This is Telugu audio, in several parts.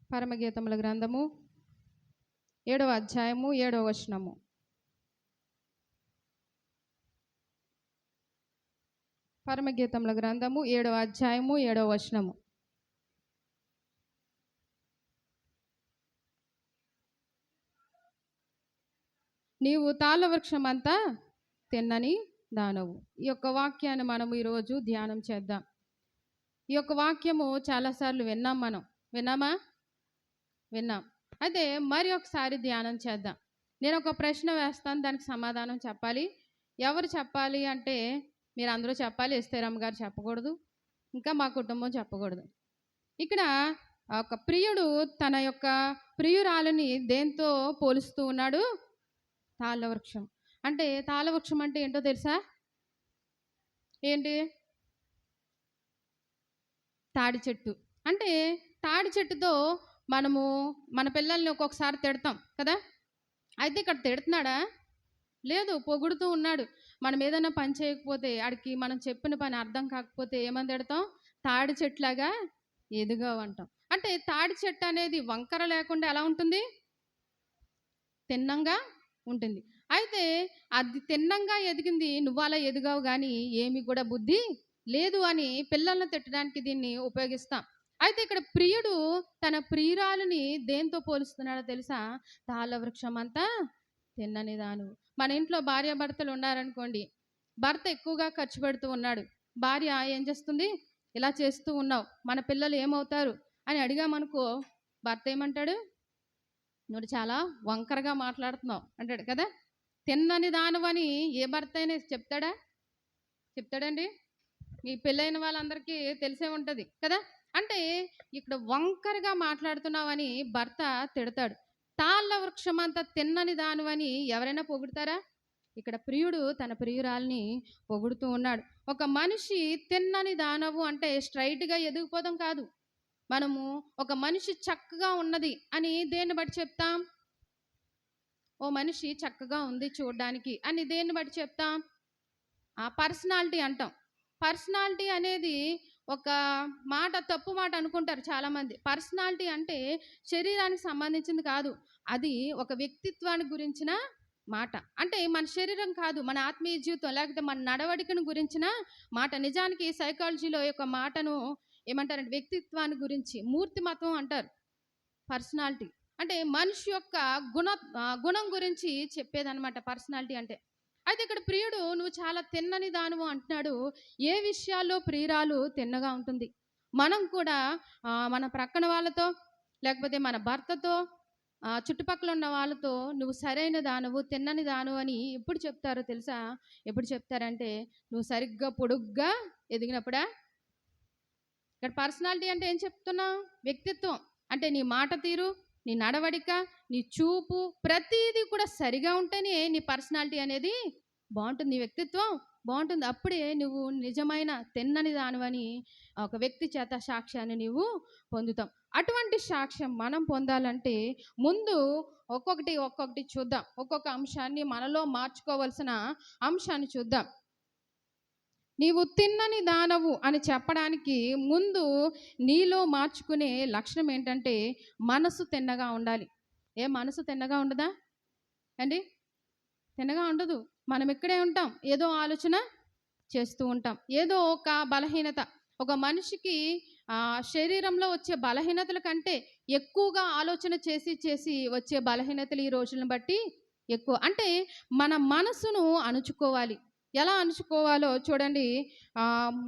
పరమగీతముల గ్రంథము 7వ అధ్యాయము 7వ వచనము. పరమగీతముల గ్రంథము 7వ అధ్యాయము 7వ వచనము. నీవు తాళవృక్షమంతా తిన్నని దానవు. ఈ యొక్క వాక్యాన్ని మనం ఈరోజు ధ్యానం చేద్దాం. ఈ యొక్క వాక్యము చాలాసార్లు విన్నాం. విన్నామా? విన్నాం. అయితే మరి ఒకసారి ధ్యానం చేద్దాం. నేను ఒక ప్రశ్న వేస్తాను, దానికి సమాధానం చెప్పాలి. ఎవరు చెప్పాలి అంటే మీరు అందరూ చెప్పాలి. ఎస్తేరమ్మ గారు చెప్పకూడదు, ఇంకా మా కుటుంబం చెప్పకూడదు. ఇక్కడ ఒక ప్రియుడు తన యొక్క ప్రియురాలని దేంతో పోలుస్తూ ఉన్నాడు? తాళవృక్షం. అంటే తాళవృక్షం అంటే ఏంటో తెలుసా? ఏంటి? తాడి చెట్టు. అంటే తాడి చెట్టుతో మనము మన పిల్లల్ని ఒక్కొక్కసారి తిడతాం కదా. అయితే ఇక్కడ తిడుతున్నాడా? లేదు, పొగుడుతూ ఉన్నాడు. మనం ఏదైనా పని చేయకపోతే, ఆడికి మనం చెప్పిన పని అర్థం కాకపోతే ఏమని తిడతాం? తాడి చెట్లాగా ఎదుగావంటాం. అంటే తాడి చెట్టు అనేది వంకర లేకుండా ఎలా ఉంటుంది? తిన్నంగా ఉంటుంది. అయితే అది తిన్నంగా ఎదిగింది, నువ్వు అలా ఎదిగావు కానీ ఏమి కూడా బుద్ధి లేదు అని పిల్లల్ని తిట్టడానికి దీన్ని ఉపయోగిస్తాం. అయితే ఇక్కడ ప్రియుడు తన ప్రియురాలని దేంతో పోలుస్తున్నాడో తెలుసా? తాళవృక్షం అంతా తిన్నని దాను. మన ఇంట్లో భార్యాభర్తలు ఉన్నారనుకోండి, భర్త ఎక్కువగా ఖర్చు పెడుతూ ఉన్నాడు, భార్య ఏం చేస్తుంది? ఇలా చేస్తూ ఉన్నావు, మన పిల్లలు ఏమవుతారు అని అడిగామనుకో, భర్త ఏమంటాడు? నువ్వు చాలా వంకరగా మాట్లాడుతున్నావు అంటాడు కదా. తిన్నని దానివని ఏ భర్త అయినా చెప్తాడండి? మీ పెళ్ళైన వాళ్ళందరికీ తెలిసే ఉంటుంది కదా. అంటే ఇక్కడ వంకరగా మాట్లాడుతున్నావని భర్త తిడతాడు. తాళ్ళ వృక్షం అంతా తిన్నని దానివని ఎవరైనా పొగుడతారా? ఇక్కడ ప్రియుడు తన ప్రియురాల్ని పొగుడుతూ ఉన్నాడు. ఒక మనిషి తిన్నని దానవు అంటే స్ట్రైట్గా ఎదిగిపోదాం కాదు. మనము ఒక మనిషి చక్కగా ఉన్నది అని దేన్ని బట్టి చెప్తాం? ఓ మనిషి చక్కగా ఉంది చూడడానికి అని దేన్ని బట్టి చెప్తాం? ఆ పర్సనాలిటీ అంటాం. పర్సనాలిటీ అనేది ఒక మాట, తప్పు మాట అనుకుంటారు చాలామంది. పర్సనాలిటీ అంటే శరీరానికి సంబంధించింది కాదు, అది ఒక వ్యక్తిత్వానికి గురించిన మాట. అంటే మన శరీరం కాదు, మన ఆత్మీయ జీవితం లేకపోతే మన నడవడికను గురించిన మాట. నిజానికి సైకాలజీలో యొక్క మాటను ఏమంటారంటే వ్యక్తిత్వాన్ని గురించి మూర్తిమత్వం అంటారు. పర్సనాలిటీ అంటే మనిషి యొక్క గుణం గురించి చెప్పేదన్నమాట పర్సనాలిటీ అంటే. అయితే ఇక్కడ ప్రియుడు నువ్వు చాలా తిన్నని దానవు అంటున్నాడు. ఏ విషయాల్లో ప్రియురాలు తిన్నగా ఉంటుంది? మనం కూడా మన ప్రక్కన వాళ్ళతో లేకపోతే మన భర్తతో చుట్టుపక్కల ఉన్న వాళ్ళతో నువ్వు సరైన దానవు, తిన్నని దానవు అని ఎప్పుడు చెప్తారో తెలుసా? ఎప్పుడు చెప్తారంటే నువ్వు సరిగ్గా పొడుగ్గా ఎదిగినప్పుడా. ఇక్కడ పర్సనాలిటీ అంటే ఏం చెప్తున్నావు? వ్యక్తిత్వం అంటే నీ మాట తీరు, నీ నడవడిక, నీ చూపు, ప్రతిదీ కూడా సరిగా ఉంటేనే నీ పర్సనాలిటీ అనేది బాగుంటుంది, నీ వ్యక్తిత్వం బాగుంటుంది. అప్పుడే నువ్వు నిజమైన తిన్నని దానివని ఒక వ్యక్తి చేత సాక్ష్యాన్ని నీవు పొందుతాం. అటువంటి సాక్ష్యం మనం పొందాలంటే ముందు ఒక్కొక్కటి చూద్దాం. ఒక్కొక్క అంశాన్ని మనలో మార్చుకోవాల్సిన అంశాన్ని చూద్దాం. నీవు తిన్నని దానవు అని చెప్పడానికి ముందు నీలో మార్చుకునే లక్షణం ఏంటంటే మనసు తిన్నగా ఉండాలి. మనసు తిన్నగా ఉండదా అండి? తిన్నగా ఉండదు. మనం ఇక్కడే ఉంటాం, ఏదో ఆలోచన చేస్తూ ఉంటాం. ఏదో ఒక బలహీనత, ఒక మనిషికి శరీరంలో వచ్చే బలహీనతల కంటే ఎక్కువగా ఆలోచన చేసి వచ్చే బలహీనతలు ఈ రోజులను బట్టి ఎక్కువ. అంటే మన మనసును అణుచుకోవాలి. ఎలా అణుచుకోవాలో చూడండి.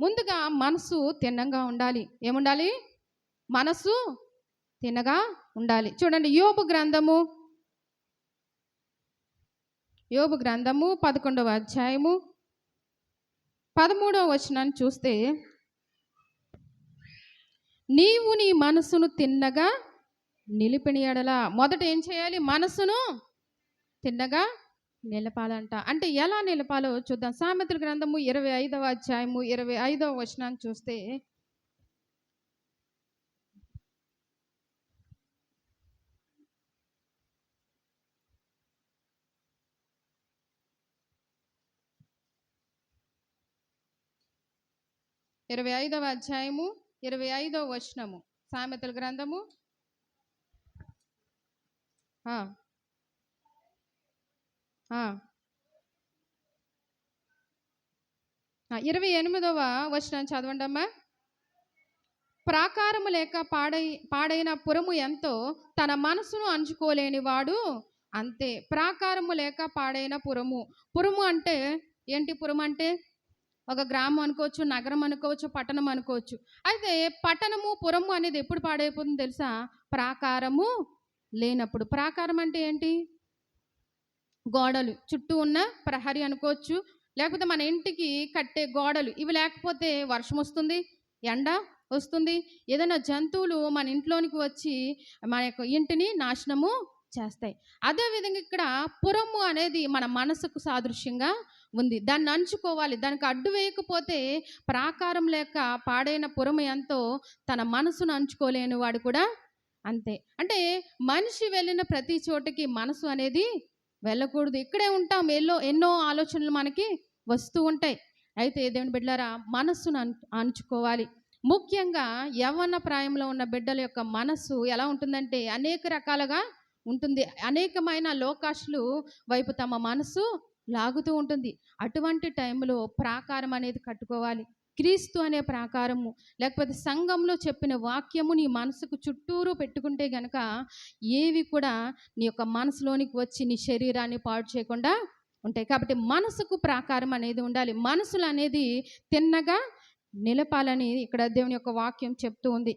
ముందుగా మనసు తిన్నంగా ఉండాలి. ఏముండాలి? మనసు తిన్నగా ఉండాలి. చూడండి, యోబు గ్రంథము 11వ అధ్యాయము 13వ వచనాన్ని చూస్తే, నీవు నీ మనసును తిన్నగా నిలిపిన యెడల. మొదట ఏం చేయాలి? మనసును తిన్నగా నిలపాలంట. అంటే ఎలా నిలపాలో చూద్దాం. సామెతల గ్రంథము 25వ అధ్యాయము 25వ వచనాన్ని చూస్తే, ఇరవై 25వ అధ్యాయము 25వ వచనము, సామెతల గ్రంథము ఆ, ఆ, 28వ వచనం చదవండి అమ్మా. ప్రాకారము లేక పాడైన పురము ఎంతో తన మనసును అంచుకోలేని వాడు అంతే. ప్రాకారము లేక పాడైన పురము. పురము అంటే ఏంటి? పురం అంటే ఒక గ్రామం అనుకోవచ్చు, నగరం అనుకోవచ్చు, పట్టణం అనుకోవచ్చు. అయితే పట్టణము పురము అనేది ఎప్పుడు పాడైపోతుందో తెలుసా? ప్రాకారము లేనప్పుడు. ప్రాకారం అంటే ఏంటి? గోడలు, చుట్టూ ఉన్న ప్రహరీ అనుకోవచ్చు, లేకపోతే మన ఇంటికి కట్టే గోడలు. ఇవి లేకపోతే వర్షం వస్తుంది, ఎండ వస్తుంది, ఏదైనా జంతువులు మన ఇంట్లోనికి వచ్చి మన యొక్క ఇంటిని నాశనము చేస్తాయి. అదేవిధంగా ఇక్కడ పురము అనేది మన మనసుకు సాదృశ్యంగా ఉంది. దాన్ని అంచుకోవాలి, దానికి అడ్డు వేయకపోతే ప్రాకారం లేక పాడైన పురము ఎంతో తన మనసును అంచుకోలేని వాడు కూడా అంతే. అంటే మనిషి వెళ్ళిన ప్రతి చోటకి మనసు అనేది వెళ్ళకూడదు. ఇక్కడే ఉంటాం, ఎన్నో ఆలోచనలు మనకి వస్తూ ఉంటాయి. అయితే దేవుని బిడ్డలారా, మనస్సును అణుచుకోవాలి. ముఖ్యంగా యవ్వన ప్రాయంలో ఉన్న బిడ్డల యొక్క మనస్సు ఎలా ఉంటుందంటే అనేక రకాలుగా ఉంటుంది. అనేకమైన లోకాశలు వైపు తమ మనసు లాగుతూ ఉంటుంది. అటువంటి టైంలో ప్రాకారం అనేది కట్టుకోవాలి. క్రీస్తు అనే ప్రాకారము, లేకపోతే సంఘంలో చెప్పిన వాక్యము నీ మనసుకు చుట్టూరు పెట్టుకుంటే గనక ఏవి కూడా నీ యొక్క మనసులోనికి వచ్చి నీ శరీరాన్ని పాడు చేయకుండా ఉంటాయి. కాబట్టి మనసుకు ప్రాకారం అనేది ఉండాలి. మనసులు అనేది తిన్నగా నిలపాలని ఇక్కడ దేవుని యొక్క వాక్యం చెప్తూ ఉంది.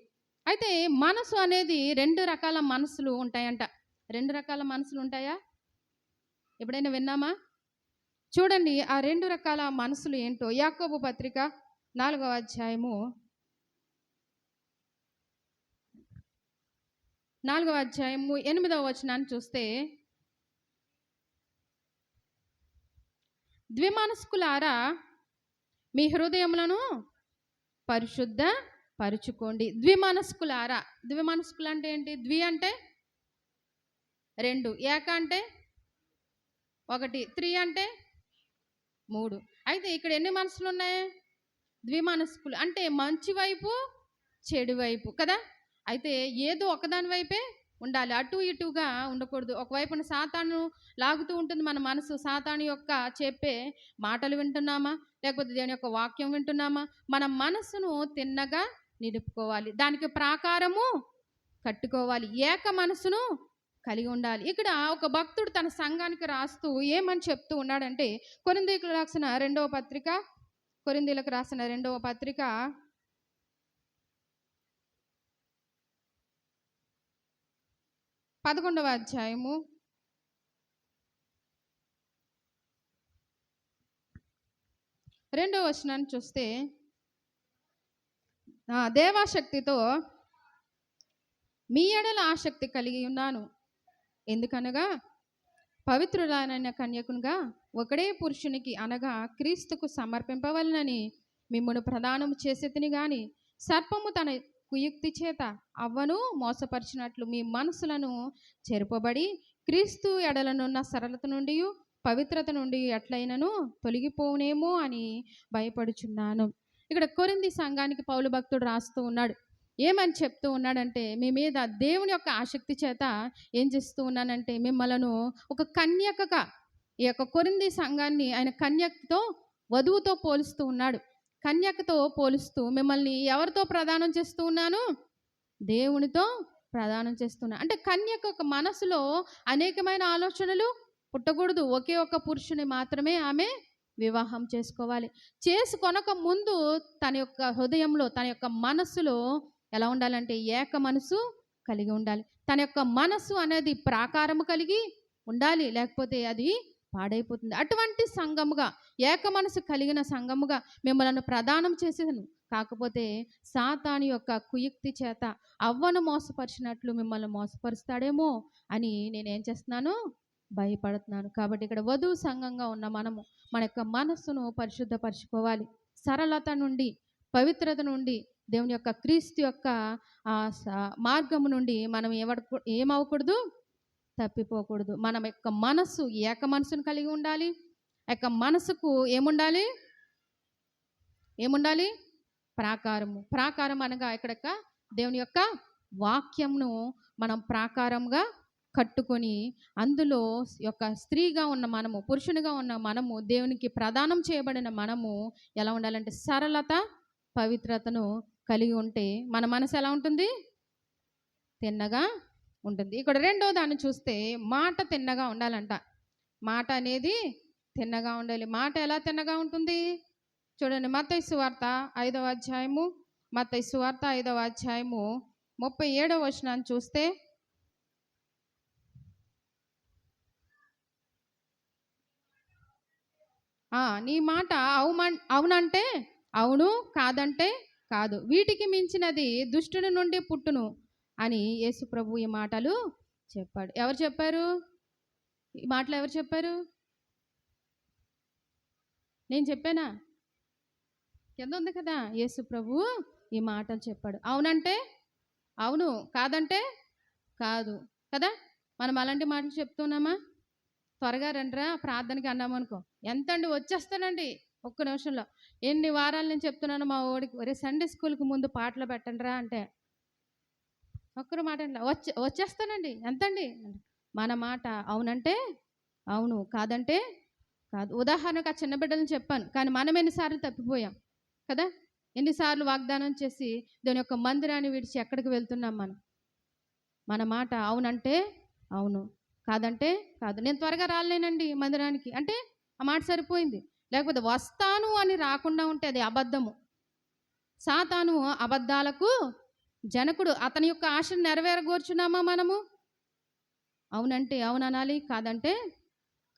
అయితే మనసు అనేది 2 రకాల మనసులు ఉంటాయంట. 2 రకాల మనసులు ఉంటాయా? ఎప్పుడైనా విన్నామా? చూడండి ఆ 2 రకాల మనసులు ఏంటో. యాకోబు పత్రిక 4వ అధ్యాయము 8వ వచనాన్ని చూస్తే, ద్విమనస్కులారా మీ హృదయములను పరిశుద్ధ పరుచుకోండి. ద్విమనస్కులారా. ద్విమనస్కులు అంటే ఏంటి? ద్వి అంటే 2, ఏక అంటే 1, త్రీ అంటే 3. అయితే ఇక్కడ ఎన్ని మనసులు ఉన్నాయి? ద్విమనస్కులు అంటే మంచి వైపు, చెడు వైపు కదా. అయితే ఏదో ఒకదాని వైపే ఉండాలి, అటు ఇటుగా ఉండకూడదు. ఒకవైపున సాతాను లాగుతూ ఉంటుంది మన మనసు. సాతాను యొక్క చెప్పే మాటలు వింటున్నామా, లేకపోతే దేవుని యొక్క వాక్యం వింటున్నామా? మన మనసును తిన్నగా నిలుపుకోవాలి, దానికి ప్రాకారము కట్టుకోవాలి, ఏక మనసును కలిగి ఉండాలి. ఇక్కడ ఒక భక్తుడు తన సంఘానికి రాస్తూ ఏమని చెప్తూ ఉన్నాడంటే, కొరింథీయులకు రాసిన రెండవ పత్రిక 11వ అధ్యాయము 2వ వచనాన్ని చూస్తే, దేవాశక్తితో మీ ఎడల ఆసక్తి కలిగి ఉన్నాను, ఎందుకనగా పవిత్రులైన కన్యకునిగా ఒకడే పురుషునికి అనగా క్రీస్తుకు సమర్పింపవలనని మిమ్మును ప్రదానం చేసేతిని గాని, సర్పము తన కుయుక్తి చేత అవ్వను మోసపరిచినట్లు మీ మనసులను చెరుపబడి క్రీస్తు ఎడలనున్న సరళత నుండి పవిత్రత నుండి ఎట్లయినను తొలగిపోనేమో అని భయపడుచున్నాను. ఇక్కడ కొరింథీ సంఘానికి పౌలు భక్తుడు రాస్తూ ఉన్నాడు. ఏమని చెప్తూ ఉన్నాడంటే, మీ మీద దేవుని యొక్క ఆసక్తి చేత ఏం చేస్తూ ఉన్నానంటే, మిమ్మలను ఒక కన్యకగా, ఈ యొక్క కొరింథీ సంఘాన్ని ఆయన కన్యకతో, వధువుతో పోలుస్తూ ఉన్నాడు. కన్యకతో పోలుస్తూ మిమ్మల్ని ఎవరితో ప్రదానం చేస్తూ ఉన్నాను? దేవునితో ప్రదానం చేస్తున్నా. అంటే కన్యక ఒక మనసులో అనేకమైన ఆలోచనలు పుట్టకూడదు. ఒకే ఒక పురుషుని మాత్రమే ఆమె వివాహం చేసుకోవాలి. చేసుకొనక ముందు తన యొక్క హృదయంలో, తన యొక్క మనస్సులో ఎలా ఉండాలంటే ఏక మనసు కలిగి ఉండాలి. తన యొక్క మనసు అనేది ప్రాకారము కలిగి ఉండాలి, లేకపోతే అది పాడైపోతుంది. అటువంటి సంఘముగా, ఏక మనసు కలిగిన సంఘముగా మిమ్మల్ని ప్రదానం చేసేను. కాకపోతే సాతాను యొక్క కుయుక్తి చేత అవ్వను మోసపరిచినట్లు మిమ్మల్ని మోసపరుస్తాడేమో అని నేనేం చేస్తున్నాను? భయపడుతున్నాను. కాబట్టి ఇక్కడ వధువు సంఘంగా ఉన్న మనము మన యొక్క మనస్సును పరిశుద్ధపరచుకోవాలి. సరళత నుండి, పవిత్రత నుండి, దేవుని యొక్క క్రీస్తు యొక్క మార్గము నుండి మనం ఏమవకూడదు? తప్పిపోకూడదు. మన యొక్క మనస్సు ఏక మనసును కలిగి ఉండాలి. ఆ యొక్క మనసుకు ఏముండాలి? ప్రాకారము. ప్రాకారం అనగా ఇక్కడ దేవుని యొక్క వాక్యంను మనం ప్రాకారంగా కట్టుకొని అందులో యొక్క స్త్రీగా ఉన్న మనము, పురుషునిగా ఉన్న మనము, దేవునికి ప్రదానం చేయబడిన మనము ఎలా ఉండాలంటే సరళత, పవిత్రతను కలిగి ఉంటే మన మనసు ఎలా ఉంటుంది? తిన్నగా ఉంటుంది. ఇక్కడ రెండో దాన్ని చూస్తే మాట తిన్నగా ఉండాలంట. మాట అనేది తిన్నగా ఉండాలి. మాట ఎలా తిన్నగా ఉంటుంది? చూడండి, మత్తయి సువార్త 5వ అధ్యాయము, మత్తయి సువార్త 5వ అధ్యాయము 37వ వచనాన్ని చూస్తే, నీ మాట అవునంటే అవును, కాదంటే కాదు, వీటికి మించినది దుష్టుడి నుండి పుట్టును అని యేసు ప్రభు ఈ మాటలు చెప్పాడు. ఎవరు చెప్పారు? ఈ మాటలు ఎవరు చెప్పారు? నేను చెప్పానా? కింద ఉంది కదా, యేసు ప్రభు ఈ మాటలు చెప్పాడు. అవునంటే అవును, కాదంటే కాదు కదా. మనం అలాంటి మాటలు చెప్తున్నామా? త్వరగా రండిరా ప్రార్థనకి అన్నామనుకో, ఎంతండి వచ్చేస్తానండి ఒక్క నిమిషంలో. ఎన్ని వారాలు నేను చెప్తున్నాను మా ఓడికి, ఒరే సండే స్కూల్కి ముందు పాటలు పెట్టండి రా అంటే ఒక్కరు మాట వచ్చేస్తానండి ఎంతండి. మన మాట అవునంటే అవును, కాదంటే కాదు. ఉదాహరణకు ఆ చిన్న బిడ్డలను చెప్పాను, కానీ మనం ఎన్నిసార్లు తప్పిపోయాం కదా. ఎన్నిసార్లు వాగ్దానం చేసి దాని యొక్క మందిరాన్ని విడిచి ఎక్కడికి వెళ్తున్నాం మనం? మన మాట అవునంటే అవును, కాదంటే కాదు. నేను త్వరగా రాలేనండి మందిరానికి అంటే ఆ మాట సరిపోయింది. లేకపోతే వస్తాను అని రాకుండా ఉంటే అది అబద్ధము. సాతాను అబద్ధాలకు జనకుడు. అతని యొక్క ఆశను నెరవేరగోర్చున్నామా మనము? అవునంటే అవుననాలి, కాదంటే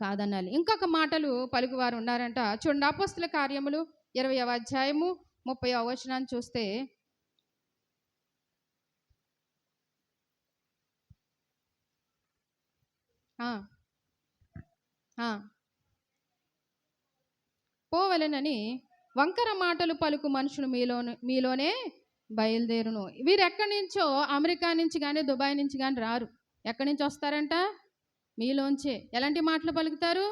కాదనాలి. ఇంకొక మాటలు పలుకువారు ఉన్నారంట. చూడండి, అపోస్తల కార్యములు 20వ అధ్యాయము 30వ వచనాన్ని చూస్తే, పోవలెనని వంకర మాటలు పలుకు మనుషులు మీలోనే బయలుదేరును. వీరు ఎక్కడి నుంచో, అమెరికా నుంచి కానీ దుబాయ్ నుంచి కానీ రారు. ఎక్కడి నుంచి వస్తారంట? మీలోంచే. ఎలాంటి మాటలు పలుకుతారు?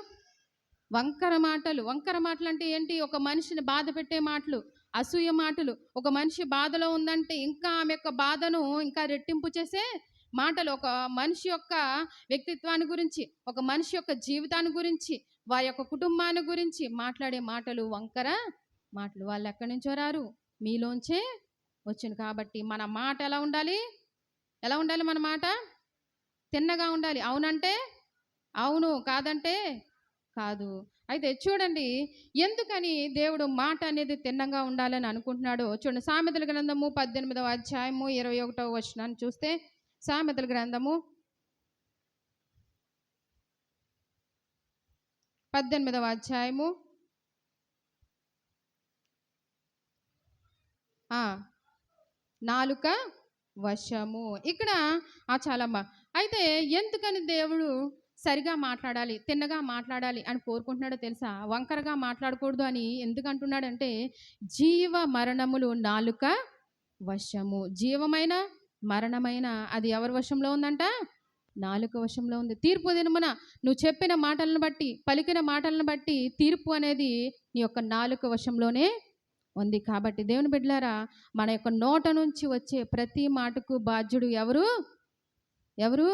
వంకర మాటలు. వంకర మాటలు అంటే ఏంటి? ఒక మనిషిని బాధ పెట్టే మాటలు, అసూయ మాటలు. ఒక మనిషి బాధలో ఉందంటే ఇంకా ఆమె యొక్క బాధను ఇంకా రెట్టింపు చేసే మాటలు. ఒక మనిషి యొక్క వ్యక్తిత్వాన్ని గురించి, ఒక మనిషి యొక్క జీవితాన్ని గురించి, వారి యొక్క కుటుంబాన్ని గురించి మాట్లాడే మాటలు వంకర మాటలు. వాళ్ళు ఎక్కడి నుంచో రారు, మీలోంచే వచ్చింది. కాబట్టి మన మాట ఎలా ఉండాలి? ఎలా ఉండాలి మన మాట? తిన్నగా ఉండాలి. అవునంటే అవును, కాదంటే కాదు. అయితే చూడండి, ఎందుకని దేవుడు మాట అనేది తిన్నంగా ఉండాలని అనుకుంటున్నాడో చూడండి. సామెతల గ్రంథము 18వ అధ్యాయము 21వ వచనాన్ని చూస్తే, సామెతల గ్రంథము 18వ అధ్యాయము నాలుక వశము. ఇక్కడ చాలమ్మా. అయితే ఎందుకని దేవుడు సరిగా మాట్లాడాలి, తిన్నగా మాట్లాడాలి అని కోరుకుంటున్నాడో తెలుసా? వంకరగా మాట్లాడకూడదు అని ఎందుకు అంటున్నాడంటే, జీవ మరణములు నాలుక వశము. జీవమైన మరణమైన అది ఎవరి వశంలో ఉందంట? నాలుక వశంలో ఉంది. తీర్పు దినమున నువ్వు చెప్పిన మాటలను బట్టి, పలికిన మాటలను బట్టి తీర్పు అనేది నీ యొక్క నాలుక వశంలోనే ఉంది. కాబట్టి దేవుని బిడ్డలారా, మన యొక్క నోట నుంచి వచ్చే ప్రతి మాటకు బాధ్యుడు ఎవరు? ఎవరు?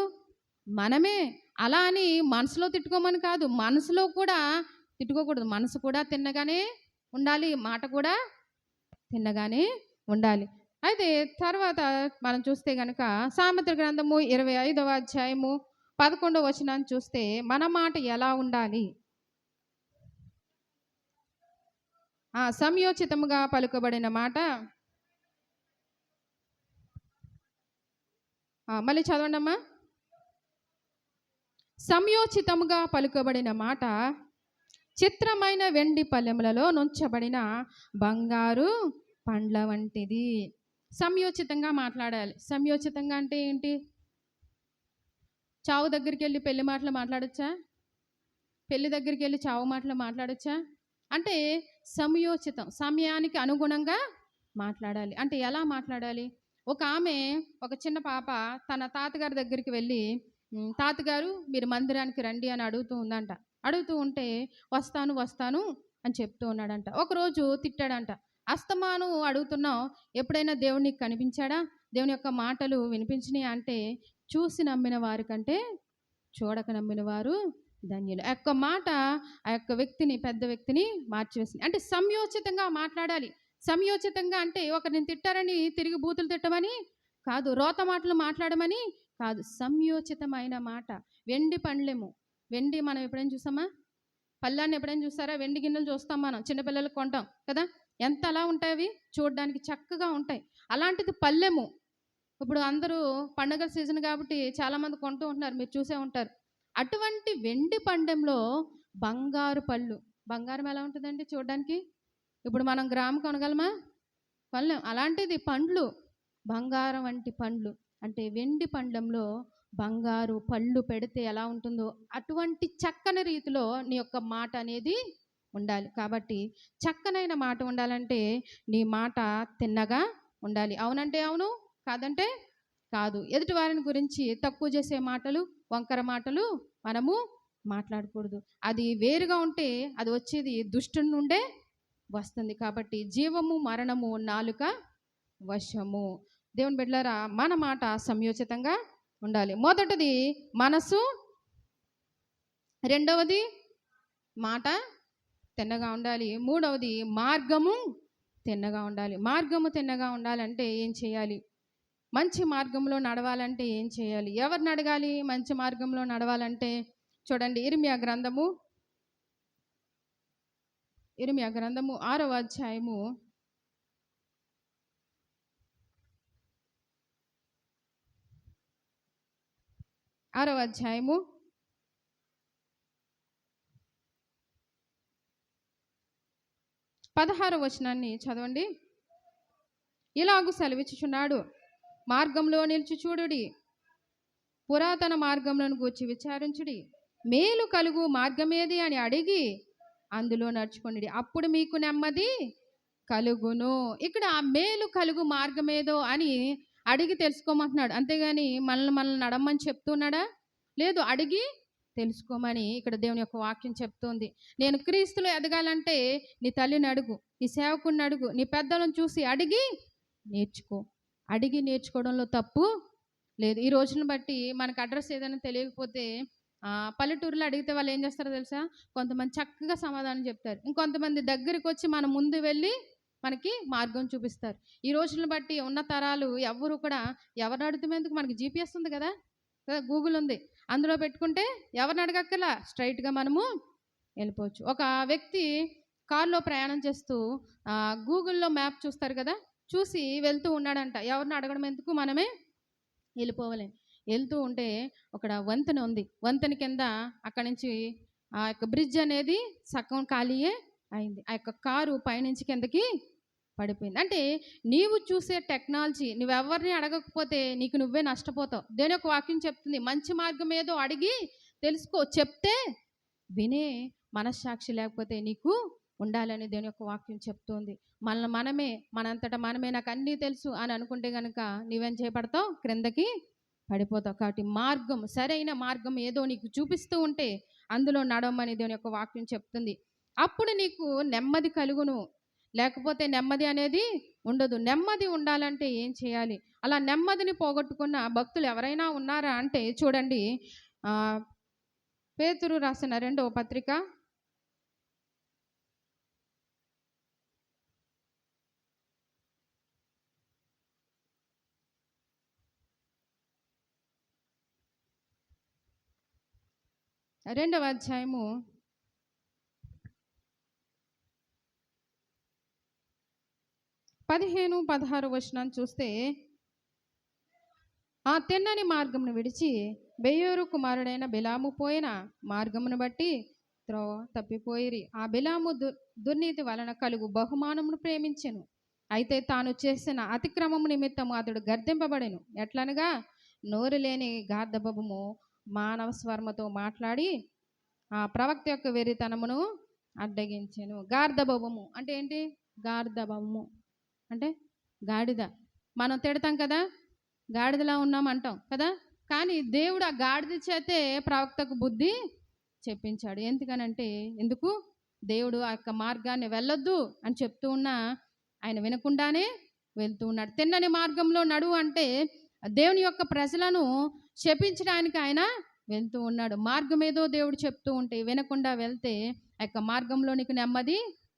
మనమే. అలా అని మనసులో తిట్టుకోమని కాదు, మనసులో కూడా తిట్టుకోకూడదు. మనసు కూడా తిన్నగానే ఉండాలి, మాట కూడా తిన్నగానే ఉండాలి. అయితే తర్వాత మనం చూస్తే కనుక సామెతల గ్రంథము 25వ అధ్యాయము 11వ వచనాన్ని చూస్తే మన మాట ఎలా ఉండాలి? సంయోచితముగా పలుకబడిన మాట. మళ్ళీ చదవండి అమ్మా. సంయోచితముగా పలుకబడిన మాట చిత్రమైన వెండి పల్లెములలో నుంచబడిన బంగారు పండ్ల వంటిది. సంయోచితంగా మాట్లాడాలి. సంయోచితంగా అంటే ఏంటి? చావు దగ్గరికి వెళ్ళి పెళ్లి మాటలు మాట్లాడచ్చా? పెళ్లి దగ్గరికి వెళ్ళి చావు మాటలు మాట్లాడచ్చా? అంటే సంయోచితం, సమయానికి అనుగుణంగా మాట్లాడాలి. అంటే ఎలా మాట్లాడాలి? ఒక ఆమె, ఒక చిన్న పాప తన తాతగారి దగ్గరికి వెళ్ళి, తాతగారు మీరు మందిరానికి రండి అని అడుగుతూ ఉందంట. అడుగుతూ ఉంటే వస్తాను వస్తాను అని చెప్తూ ఉన్నాడంట. ఒకరోజు తిట్టాడంట. అస్తమాను అడుగుతున్నావు, ఎప్పుడైనా దేవుడు నీకు కనిపించాడా? దేవుని యొక్క మాటలు వినిపించినాయి అంటే చూసి నమ్మిన వారి కంటే చూడక నమ్మిన వారు ధన్యులు. ఆ యొక్క మాట ఆ యొక్క వ్యక్తిని, పెద్ద వ్యక్తిని మార్చివేసింది. అంటే సంయోచితంగా మాట్లాడాలి. సంయోచితంగా అంటే ఒకరిని తిట్టారని తిరిగి బూతులు తిట్టమని కాదు, రోత మాటలు మాట్లాడమని కాదు, సంయోచితమైన మాట. వెండి పండ్లెము, వెండి మనం ఎప్పుడైనా చూసామా? పళ్ళాన్ని ఎప్పుడైనా చూసారా? వెండి గిన్నెలు చూస్తాం మనం, చిన్నపిల్లలకు కొంటాం కదా, ఎంత అలా ఉంటాయి అవి, చూడడానికి చక్కగా ఉంటాయి. అలాంటిది పళ్ళెము. ఇప్పుడు అందరూ పండగల సీజన్ కాబట్టి చాలామంది కొంటూ ఉంటున్నారు, మీరు చూసే ఉంటారు. అటువంటి వెండి పండెంలో బంగారు పళ్ళు. బంగారం ఎలా ఉంటుందండి చూడడానికి? ఇప్పుడు మనం గ్రాము కొనగలమా? కొనలేం. అలాంటిది పండ్లు, బంగారం వంటి పండ్లు. అంటే వెండి పండెంలో బంగారు పళ్ళు పెడితే ఎలా ఉంటుందో అటువంటి చక్కని రీతిలో నీ యొక్క మాట అనేది ఉండాలి. కాబట్టి చక్కనైన మాట ఉండాలంటే నీ మాట తిన్నగా ఉండాలి. అవునంటే అవును, కాదంటే కాదు. ఎదుటి వారిని గురించి తక్కువ చేసే మాటలు, వంకర మాటలు మనము మాట్లాడకూడదు. అది వేరుగా ఉంటే అది వచ్చేది దుష్టుని నుండే వస్తుంది. కాబట్టి జీవము మరణము నాలుక వశము. దేవుని బిడ్డలారా, మన మాట సంయోచితంగా ఉండాలి. మొదటిది మనసు, రెండవది మాట తిన్నగా ఉండాలి, మూడవది మార్గము తిన్నగా ఉండాలి. మార్గము తిన్నగా ఉండాలంటే ఏం చేయాలి? మంచి మార్గంలో నడవాలంటే ఏం చేయాలి? ఎవరిని అడగాలి మంచి మార్గంలో నడవాలంటే? చూడండి, ఇర్మియా గ్రంథము 6వ అధ్యాయము 6వ అధ్యాయము 16వ వచనాన్ని చదవండి. ఇలాగు సెలవిచ్చుచున్నాడు, మార్గంలో నిలిచి చూడుడి, పురాతన మార్గములను గూర్చి విచారించుడి, మేలు కలుగు మార్గమేది అని అడిగి అందులో నడుచుకోండి, అప్పుడు మీకు నెమ్మది కలుగును. ఇక్కడ ఆ మేలు కలుగు మార్గమేదో అని అడిగి తెలుసుకోమంటున్నాడు. అంతేగాని మనల్ని నడమ్మని చెప్తున్నాడా? లేదు, అడిగి తెలుసుకోమని ఇక్కడ దేవుని యొక్క వాక్యం చెప్తుంది. నేను క్రీస్తులో ఎదగాలంటే నీ తల్లిని అడుగు, నీ సేవకుడిని అడుగు, నీ పెద్దలను చూసి అడిగి నేర్చుకో. అడిగి నేర్చుకోవడంలో తప్పు లేదు. ఈ రోజును బట్టి మనకు అడ్రస్ ఏదైనా తెలియకపోతే పల్లెటూరులో అడిగితే వాళ్ళు ఏం చేస్తారో తెలుసా? కొంతమంది చక్కగా సమాధానం చెప్తారు, ఇంకొంతమంది దగ్గరికి వచ్చి మన ముందు వెళ్ళి మనకి మార్గం చూపిస్తారు. ఈ రోజులను బట్టి ఉన్న తరాలు ఎవ్వరు కూడా ఎవరిని అడుగుతున్నందుకు మనకి జీపీఎస్ ఉంది కదా, గూగుల్ ఉంది, అందులో పెట్టుకుంటే ఎవరిని అడగక్కర్లా, స్ట్రైట్గా మనము వెళ్ళిపోవచ్చు. ఒక వ్యక్తి కారులో ప్రయాణం చేస్తూ గూగుల్లో మ్యాప్ చూస్తారు కదా, చూసి వెళ్తూ ఉన్నాడంట. ఎవరిని అడగడం ఎందుకు, మనమే వెళ్ళిపోవాలి. వెళ్తూ ఉంటే అక్కడ వంతెన ఉంది, వంతెన కింద అక్కడి నుంచి ఆ యొక్క బ్రిడ్జ్ అనేది సగం ఖాళీయే అయింది. ఆ యొక్క కారు పైనుంచి కిందకి పడిపోయింది. అంటే నీవు చూసే టెక్నాలజీ నువ్వెవరిని అడగకపోతే నీకు నువ్వే నష్టపోతావు. దేని యొక్క వాక్యం చెప్తుంది, మంచి మార్గం ఏదో అడిగి తెలుసుకో, చెప్తే వినే మనస్సాక్షి లేకపోతే నీకు ఉండాలని దేని యొక్క వాక్యం చెప్తుంది. మనమే మనంతటా మనమే నాకు అన్నీ తెలుసు అని అనుకుంటే కనుక నీవేం చేయబడతావు, క్రిందకి పడిపోతావు. కాబట్టి మార్గం, సరైన మార్గం ఏదో నీకు చూపిస్తూ ఉంటే అందులో నడవమని దేవుని యొక్క వాక్యం చెప్తుంది. అప్పుడు నీకు నెమ్మది కలుగును, లేకపోతే నెమ్మది అనేది ఉండదు. నెమ్మది ఉండాలంటే ఏం చేయాలి? అలా నెమ్మదిని పోగొట్టుకున్న భక్తులు ఎవరైనా ఉన్నారా అంటే చూడండి, పేతురు రాసిన 2వ పత్రిక 2వ అధ్యాయము 15-16 వచనాన్ని చూస్తే, ఆ తిన్నని మార్గమును విడిచి బెయోరు కుమారుడైన బిలాము పోయిన మార్గమును బట్టి త్రోవ తప్పిపోయిరి. ఆ బిలాము దుర్నీతి వలన కలుగు బహుమానమును ప్రేమించెను, అయితే తాను చేసిన అతిక్రమము నిమిత్తము అతడు గర్దింపబడెను. ఎట్లనగా నోరు లేని గార్ధబము మానవ స్వర్మతో మాట్లాడి ఆ ప్రవక్త యొక్క వెరితనమును అడ్డగించెను. గార్ధబము అంటే ఏంటి? గార్ధబము అంటే గాడిద. మనం తిడతాం కదా, గాడిదలా ఉన్నాం అంటాం కదా, కానీ దేవుడు ఆ గాడిద చేతే ప్రవక్తకు బుద్ధి చెప్పించాడు. ఎందుకనంటే, ఎందుకు? దేవుడు ఆ యొక్క మార్గాన్ని వెళ్ళొద్దు అని చెప్తూ ఉన్నా ఆయన వినకుండానే వెళ్తూ ఉన్నాడు. తిన్నని మార్గంలో నడువు అంటే దేవుని యొక్క ప్రజలను శపించడానికి ఆయన వెళ్తూ ఉన్నాడు. మార్గం ఏదో దేవుడు చెప్తూ ఉంటే వినకుండా వెళ్తే ఆ యొక్క మార్గంలో నీకు నెమ్మది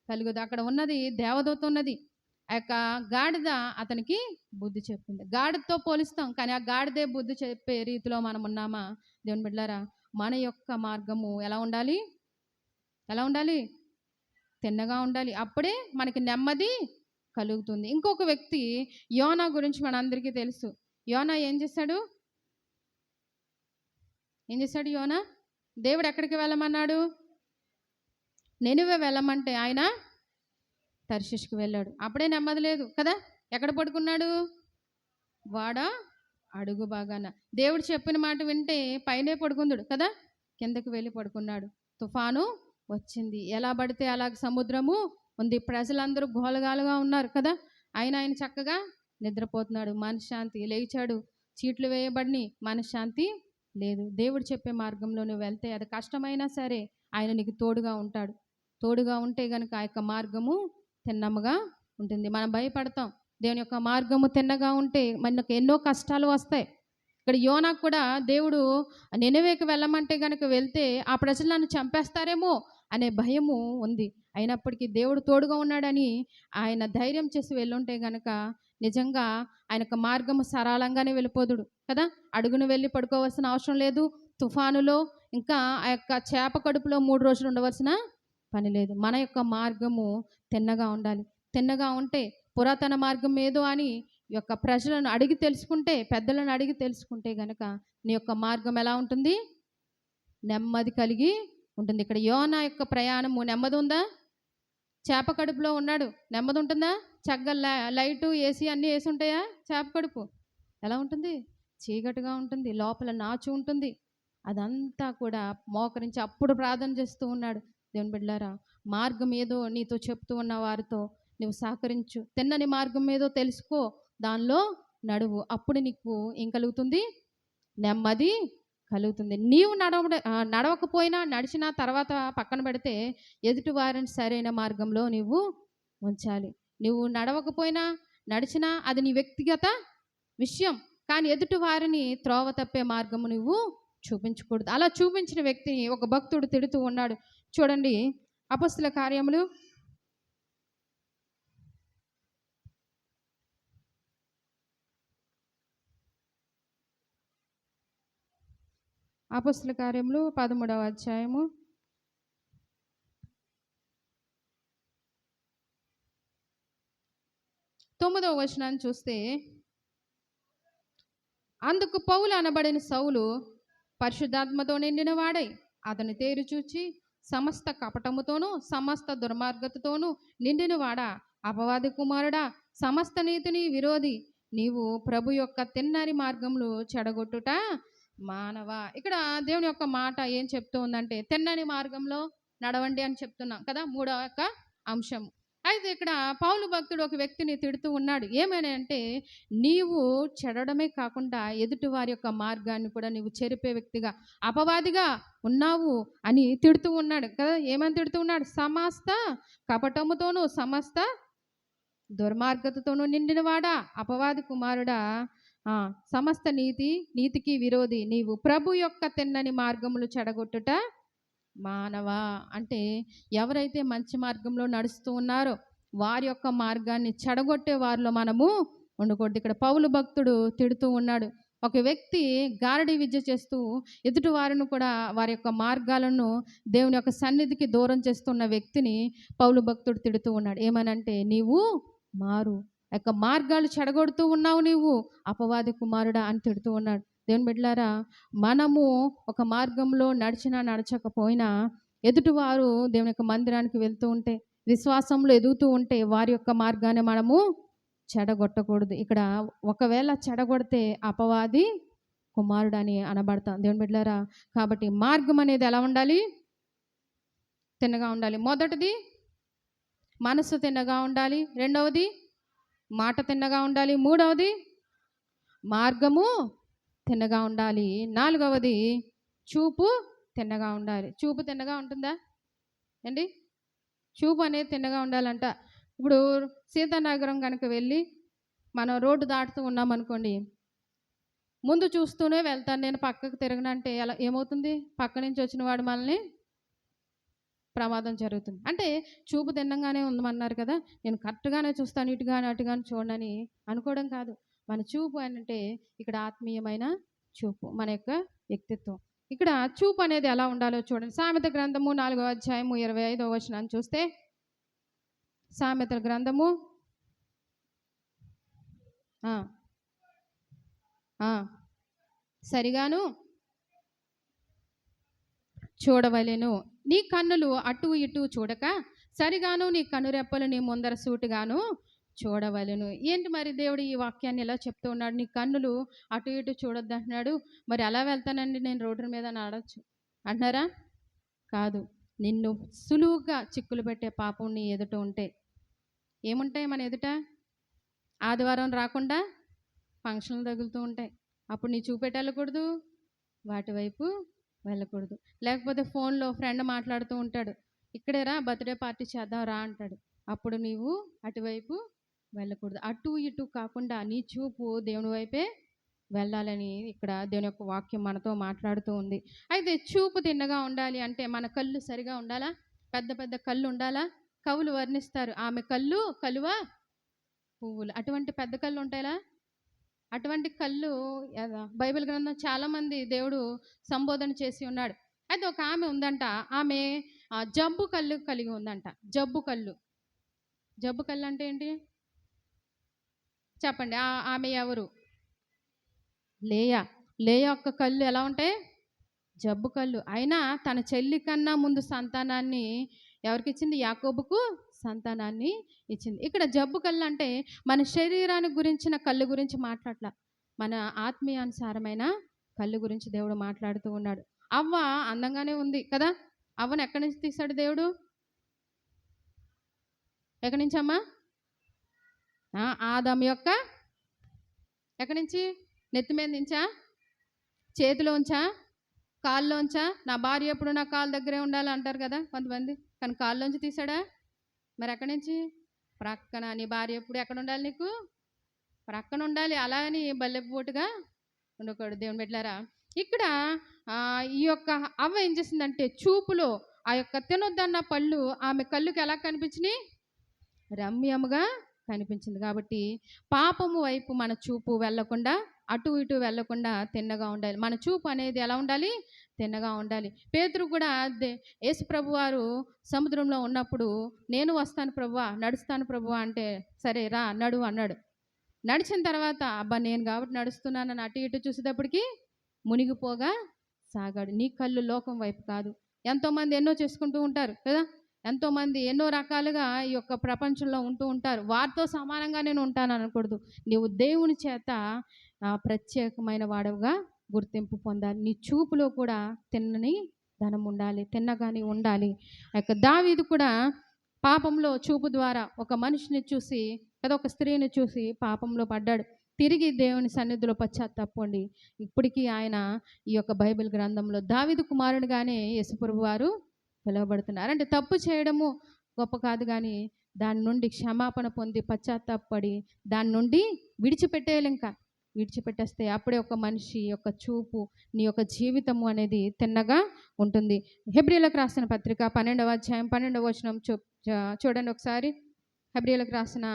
కలుగుదు. అక్కడ ఉన్నది దేవదూత ఉన్నది. ఆ యొక్క గాడిద అతనికి బుద్ధి చెప్పింది. గాడిదతో పోలిస్తాం, కానీ ఆ గాడిదే బుద్ధి చెప్పే రీతిలో మనం ఉన్నామా? దేవుని బిడ్డలారా, మన యొక్క మార్గము ఎలా ఉండాలి? ఎలా ఉండాలి? తిన్నగా ఉండాలి. అప్పుడే మనకి నెమ్మది కలుగుతుంది. ఇంకొక వ్యక్తి యోనా గురించి మనందరికీ తెలుసు. యోనా ఏం చేశాడు? యోనా? దేవుడు ఎక్కడికి వెళ్ళమన్నాడు? నెనివే వెళ్ళమంటే ఆయన తర్షీషుకు వెళ్ళాడు. అప్పుడే నెమ్మది లేదు కదా. ఎక్కడ పడుకున్నాడు? వాడ అడుగు బాగాన. దేవుడు చెప్పిన మాట వింటే పైనే పడుకుందుడు కదా, కిందకి వెళ్ళి పడుకున్నాడు. తుఫాను వచ్చింది, ఎలా పడితే అలాగ సముద్రము ఉంది, ప్రజలందరూ గోలగాలుగా ఉన్నారు కదా. ఆయన చక్కగా నిద్రపోతున్నాడు. మనశ్శాంతి. లేచాడు, చీట్లు వేయబడిని, మనశ్శాంతి లేదు. దేవుడు చెప్పే మార్గంలో నువ్వు వెళ్తే అది కష్టమైనా సరే ఆయన నీకు తోడుగా ఉంటాడు. తోడుగా ఉంటే గనుక ఆ యొక్క మార్గము తిన్నముగా ఉంటుంది. మనం భయపడతాం. దేవుని యొక్క మార్గము తిన్నగా ఉంటే మనకు ఎన్నో కష్టాలు వస్తాయి. ఇక్కడ యోనాకు కూడా దేవుడు నినవేకి వెళ్ళమంటే గనుక వెళ్తే ఆ ప్రజలు నన్ను చంపేస్తారేమో అనే భయము ఉంది. అయినప్పటికీ దేవుడు తోడుగా ఉన్నాడని ఆయన ధైర్యం చేసి వెళ్ళుంటే గనక నిజంగా ఆయనకు మార్గము సరళంగానే వెళ్ళిపోదుడు కదా. అడుగును వెళ్ళి పడుకోవాల్సిన అవసరం లేదు. తుఫానులో ఇంకా ఆ యొక్క చేప కడుపులో 3 రోజులు ఉండవలసిన పని లేదు. మన యొక్క మార్గము తిన్నగా ఉండాలి. తిన్నగా ఉంటే పురాతన మార్గం ఏదో అని ఈ యొక్క ప్రజలను అడిగి తెలుసుకుంటే, పెద్దలను అడిగి తెలుసుకుంటే గనక నీ యొక్క మార్గం ఎలా ఉంటుంది? నెమ్మది కలిగి ఉంటుంది. ఇక్కడ యోనా యొక్క ప్రయాణము నెమ్మది ఉందా? చేప కడుపులో ఉన్నాడు, నెమ్మది ఉంటుందా? చక్కగా లైటు ఏసీ అన్నీ వేసి ఉంటాయా? చేప కడుపు ఎలా ఉంటుంది? చీకటిగా ఉంటుంది, లోపల నాచు ఉంటుంది. అదంతా కూడా మోకరించి అప్పుడు ప్రార్థన చేస్తూ ఉన్నాడు. దేవుని బిడ్డలారా, మార్గం ఏదో నీతో చెప్తూ ఉన్న వారితో నువ్వు సహకరించు. తిన్నని మార్గం ఏదో తెలుసుకో, దానిలో నడువు. అప్పుడు నీకు ఏం కలుగుతుంది? నెమ్మది కలుగుతుంది. నీవు నడవకపోయినా, నడిచిన తర్వాత పక్కన పెడితే ఎదుటి వారిని సరైన మార్గంలో నువ్వు ఉంచాలి. నువ్వు నడవకపోయినా, నడిచినా అది నీ వ్యక్తిగత విషయం. కానీ ఎదుటి వారిని త్రోవ తప్పే మార్గము నువ్వు చూపించకూడదు. అలా చూపించిన వ్యక్తిని ఒక భక్తుడు తిడుతూ ఉన్నాడు. చూడండి, అపొస్తలుల కార్యములు 13వ అధ్యాయము 9వ వచనాన్ని చూస్తే, అందుకు పౌలు అనబడిన సౌలు పరిశుద్ధాత్మతో నిండిన వాడై అతని తేరు చూచి, సమస్త కపటముతోనూ సమస్త దుర్మార్గతతోనూ నిండిన వాడా, అపవాది కుమారుడా, సమస్త నీతిని విరోధి, నీవు ప్రభు యొక్క తిన్నని మార్గములు చెడగొట్టుట మానవా. ఇక్కడ దేవుని యొక్క మాట ఏం చెప్తూ ఉందంటే, తిన్నని మార్గంలో నడవండి అని చెప్తున్నాం కదా, 3వ యొక్క అంశం. అయితే ఇక్కడ పౌలు భక్తుడు ఒక వ్యక్తిని తిడుతూ ఉన్నాడు. ఏమైనా అంటే, నీవు చెడడమే కాకుండా ఎదుటి వారి యొక్క మార్గాన్ని కూడా నీవు చెరిపే వ్యక్తిగా, అపవాదిగా ఉన్నావు అని తిడుతూ ఉన్నాడు కదా. ఏమని తిడుతూ ఉన్నాడు? సమస్త కపటముతోనూ సమస్త దుర్మార్గతతోనూ నిండినవాడా, అపవాది కుమారుడా, సమస్త నీతికి విరోధి, నీవు ప్రభు యొక్క తిన్నని మార్గములు చెడగొట్టుట మానవా. అంటే ఎవరైతే మంచి మార్గంలో నడుస్తూ ఉన్నారో వారి యొక్క మార్గాన్ని చెడగొట్టే వారిలో మనము ఉండకూడదు. ఇక్కడ పౌలు భక్తుడు తిడుతూ ఉన్నాడు. ఒక వ్యక్తి గారడి విద్య చేస్తూ ఎదుటి వారిని కూడా వారి యొక్క మార్గాలను దేవుని యొక్క సన్నిధికి దూరం చేస్తున్న వ్యక్తిని పౌలు భక్తుడు తిడుతూ ఉన్నాడు. ఏమనంటే, నీవు మారు, యొక్క మార్గాలు చెడగొడుతూ ఉన్నావు, నీవు అపవాది కుమారుడా అని తిడుతూ ఉన్నాడు. దేవుని బిడ్డలారా, మనము ఒక మార్గంలో నడిచినా నడచకపోయినా ఎదుటివారు దేవుని యొక్క మందిరానికి వెళ్తూ ఉంటే, విశ్వాసంలో ఎదుగుతూ ఉంటే వారి యొక్క మార్గాన్ని మనము చెడగొట్టకూడదు. ఇక్కడ ఒకవేళ చెడగొడితే అపవాది కుమారుడు అని అనబడతాం. దేవుని బిడ్డలారా, కాబట్టి మార్గం అనేది ఎలా ఉండాలి? తిన్నగా ఉండాలి. మొదటిది మనసు తిన్నగా ఉండాలి. రెండవది మాట తిన్నగా ఉండాలి. మూడవది మార్గము తిన్నగా ఉండాలి. నాలుగవది చూపు తిన్నగా ఉండాలి. చూపు తిన్నగా ఉంటుందా అండి? చూపు అనేది తిన్నగా ఉండాలంట. ఇప్పుడు సీతానగరం కనుక వెళ్ళి మనం రోడ్డు దాటుతూ ఉన్నామనుకోండి, ముందు చూస్తూనే వెళ్తాను, నేను పక్కకు తిరగనంటే ఎలా ఏమవుతుంది? పక్క నుంచి వచ్చిన వాడు మనల్ని ప్రమాదం జరుగుతుంది. అంటే చూపు తిన్నంగానే ఉందమన్నారు కదా! నేను కరెక్ట్‌గానే చూస్తాను, ఇటు గాని, అటు గాని చూడనని అనుకోవడం కాదు. మన చూపు అనంటే ఇక్కడ ఆత్మీయమైన చూపు. మన యొక్క వ్యక్తిత్వం. ఇక్కడ చూపు అనేది ఎలా ఉండాలో చూడండి. సామెత గ్రంథము 4వ అధ్యాయము 25వ వచనాన్ని చూస్తే, సామెతల గ్రంథము ఆ! ఆ! సరిగాను చూడవలెను. నీ కన్నులు అటు ఇటు చూడక సరిగాను నీ కనురెప్పలు నీ ముందర సూటిగాను చూడవలెను. ఏంటి మరి దేవుడు ఈ వాక్యాన్ని ఇలా చెప్తూ ఉన్నాడు? నీ కన్నులు అటు ఇటు చూడొద్దు అంటున్నాడు. మరి ఎలా వెళ్తానండి నేను రోడ్డు మీద అని అడగచ్చు అంటున్నారా? కాదు. నిన్ను సులువుగా చిక్కులు పెట్టే పాపం నీ ఎదుట ఉంటే ఏముంటాయి మన ఎదుట? ఆదివారం రాకుండా ఫంక్షన్లు తగులుతూ ఉంటాయి. అప్పుడు నీ చూపెట్టి వెళ్ళకూడదు, వాటి వైపు వెళ్ళకూడదు. లేకపోతే ఫోన్లో ఫ్రెండ్ మాట్లాడుతూ ఉంటాడు, ఇక్కడే రా బర్త్డే పార్టీ చేద్దాం రా అంటాడు. అప్పుడు నీవు అటువైపు వెళ్ళకూడదు. అటు ఇటు కాకుండా నీ చూపు దేవుని వైపే వెళ్ళాలని ఇక్కడ దేవుని యొక్క వాక్యం మనతో మాట్లాడుతూ ఉంది. అయితే చూపు తిన్నగా ఉండాలి అంటే మన కళ్ళు సరిగా ఉండాలా? పెద్ద పెద్ద కళ్ళు ఉండాలా? కవులు వర్ణిస్తారు, ఆమె కళ్ళు కలువ పువ్వులు. అటువంటి పెద్ద కళ్ళు ఉంటాయా? అటువంటి కళ్ళు బైబిల్ గ్రంథం చాలామంది దేవుడు సంబోధన చేసి ఉన్నాడు. అయితే ఒక ఆమె ఉందంట, ఆమె జబ్బు కళ్ళు కలిగి ఉందంట. జబ్బు కళ్ళు. జబ్బు కళ్ళు అంటే ఏంటి చెప్పండి? ఆమె ఎవరు? లేయా. లేయా యొక్క కళ్ళు ఎలా ఉంటాయి? జబ్బు కళ్ళు. అయినా తన చెల్లి కన్నా ముందు సంతానాన్ని ఎవరికి ఇచ్చింది? యాకోబుకు సంతానాన్ని ఇచ్చింది. ఇక్కడ జబ్బు కళ్ళు అంటే మన శరీరానికి గురించిన కళ్ళు గురించి మాట్లాడలా, మన ఆత్మీయానుసారమైన కళ్ళు గురించి దేవుడు మాట్లాడుతూ ఉన్నాడు. అవ్వ అందంగానే ఉంది కదా! అవ్వను ఎక్కడి నుంచి తీశాడు దేవుడు? ఎక్కడి నుంచి అమ్మా? ఆదాము యొక్క ఎక్కడి నుంచి? నెత్తి మీద నుంచా? చేతిలోంచా? కాళ్ళలోంచా? నా భార్య ఎప్పుడు నా కాళ్ళ దగ్గరే ఉండాలి అంటారు కదా కొంతమంది, కానీ కాళ్ళలోంచి తీసాడా? మరి ఎక్కడి నుంచి? ప్రక్కన. నీ భార్య ఎప్పుడు ఎక్కడ ఉండాలి? నీకు ప్రక్కన ఉండాలి. అలా అని బల్లెపోటుగా ఉండకూడదు. దేవుని బిడ్డలారా, ఇక్కడ ఈ యొక్క అవ్వ ఏం చేసిందంటే చూపులో ఆ యొక్క తినొద్దన్న పళ్ళు ఆమె కళ్ళుకి ఎలా కనిపించినాయి? రమ్యముగా కనిపించింది. కాబట్టి పాపము వైపు మన చూపు వెళ్ళకుండా, అటు ఇటు వెళ్ళకుండా తిన్నగా ఉండాలి. మన చూపు అనేది ఎలా ఉండాలి? తిన్నగా ఉండాలి. పేతురు కూడా యేసు ప్రభు వారు సముద్రంలో ఉన్నప్పుడు, నేను వస్తాను ప్రభువా, నడుస్తాను ప్రభువా అంటే, సరే రా నడు అన్నాడు. నడిచిన తర్వాత అబ్బా నేను కాబట్టి నడుస్తున్నానని అటు ఇటు చూసేటప్పటికి మునిగిపోగా సాగాడు. నీ కళ్ళు లోకం వైపు కాదు. ఎంతోమంది ఎన్నో చేసుకుంటూ ఉంటారు కదా, ఎంతోమంది ఎన్నో రకాలుగా ఈ యొక్క ప్రపంచంలో ఉంటూ ఉంటారు. వారితో సమానంగా నేను ఉంటాను అనకూడదు. నీవు దేవుని చేత ప్రత్యేకమైన వాడవుగా గుర్తింపు పొందాలి. నీ చూపులో కూడా తిన్నని ధనం ఉండాలి, తిన్నగాని ఉండాలి. దావీదు కూడా పాపంలో చూపు ద్వారా ఒక మనిషిని చూసి కదా, ఒక స్త్రీని చూసి పాపంలో పడ్డాడు. తిరిగి దేవుని సన్నిధిలో పశ్చాత్తాపండి ఇప్పటికీ ఆయన ఈ యొక్క బైబిల్ గ్రంథంలో దావీదు కుమారుడిగానే యేసుప్రభు వారు పిలువబడుతున్నారు. అంటే తప్పు చేయడము గొప్ప కాదు, కానీ దాని నుండి క్షమాపణ పొంది పశ్చాత్తాపడి దాని నుండి విడిచిపెట్టేయాలి. ఇంకా విడిచిపెట్టేస్తే అప్పుడే ఒక మనిషి యొక్క చూపు, నీ యొక్క జీవితము అనేది తిన్నగా ఉంటుంది. హెబ్రీలకు రాసిన పత్రిక 12వ అధ్యాయం 12వ వచనం చూడండి ఒకసారి. హెబ్రీలకు రాసిన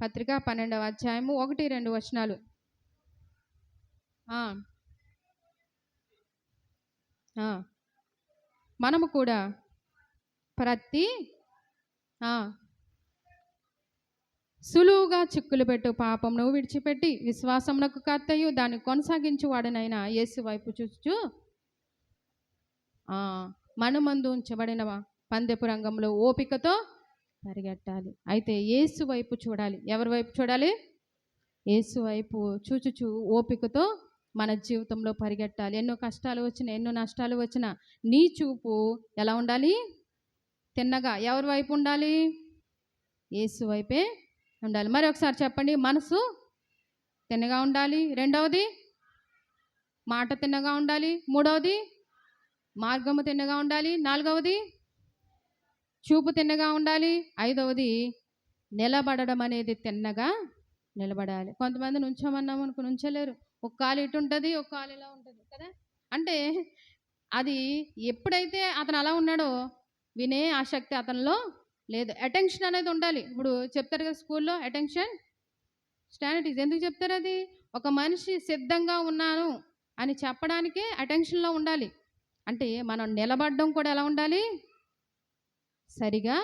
పత్రిక 12వ అధ్యాయము 1-2 వచనాలు. మనము కూడా ప్రతి సులువుగా చిక్కులు పెట్టు పాపమును విడిచిపెట్టి విశ్వాసమునకు కర్తయు దాన్ని కొనసాగించు వాడనైనా యేసు వైపు చూచు మనమందు ఉంచబడిన పందెపు రంగంలో ఓపికతో పరిగెట్టాలి. అయితే యేసు వైపు చూడాలి. ఎవరి వైపు చూడాలి? యేసు వైపు చూచుచు ఓపికతో మన జీవితంలో పరిగెట్టాలి. ఎన్నో కష్టాలు వచ్చినా, ఎన్నో నష్టాలు వచ్చినా నీ చూపు ఎలా ఉండాలి? తిన్నగా. ఎవరి వైపు ఉండాలి? యేసు వైపే ఉండాలి. మరి ఒకసారి చెప్పండి. మనసు తిన్నగా ఉండాలి. రెండవది మాట తిన్నగా ఉండాలి. మూడవది మార్గము తిన్నగా ఉండాలి. నాలుగవది చూపు తిన్నగా ఉండాలి. ఐదవది నిలబడడం అనేది తిన్నగా నిలబడాలి. కొంతమంది నుంచోమన్నాము అనుకో నుంచోలేరు. ఒక కాలు ఇటు ఉంటది, ఒక కాలు ఇలా ఉంటది కదా! అంటే అది ఎప్పుడైతే అతను అలా ఉన్నాడో వినే ఆసక్తి అతనిలో లేదు. అటెన్షన్ అనేది ఉండాలి. ఇప్పుడు చెప్తారు కదా స్కూల్లో అటెన్షన్ స్టాండర్డ్ ఎందుకు చెప్తారది? ఒక మనిషి సిద్ధంగా ఉన్నాను అని చెప్పడానికే అటెన్షన్‌లో ఉండాలి. అంటే మనం నిలబడడం కూడా ఎలా ఉండాలి? సరిగా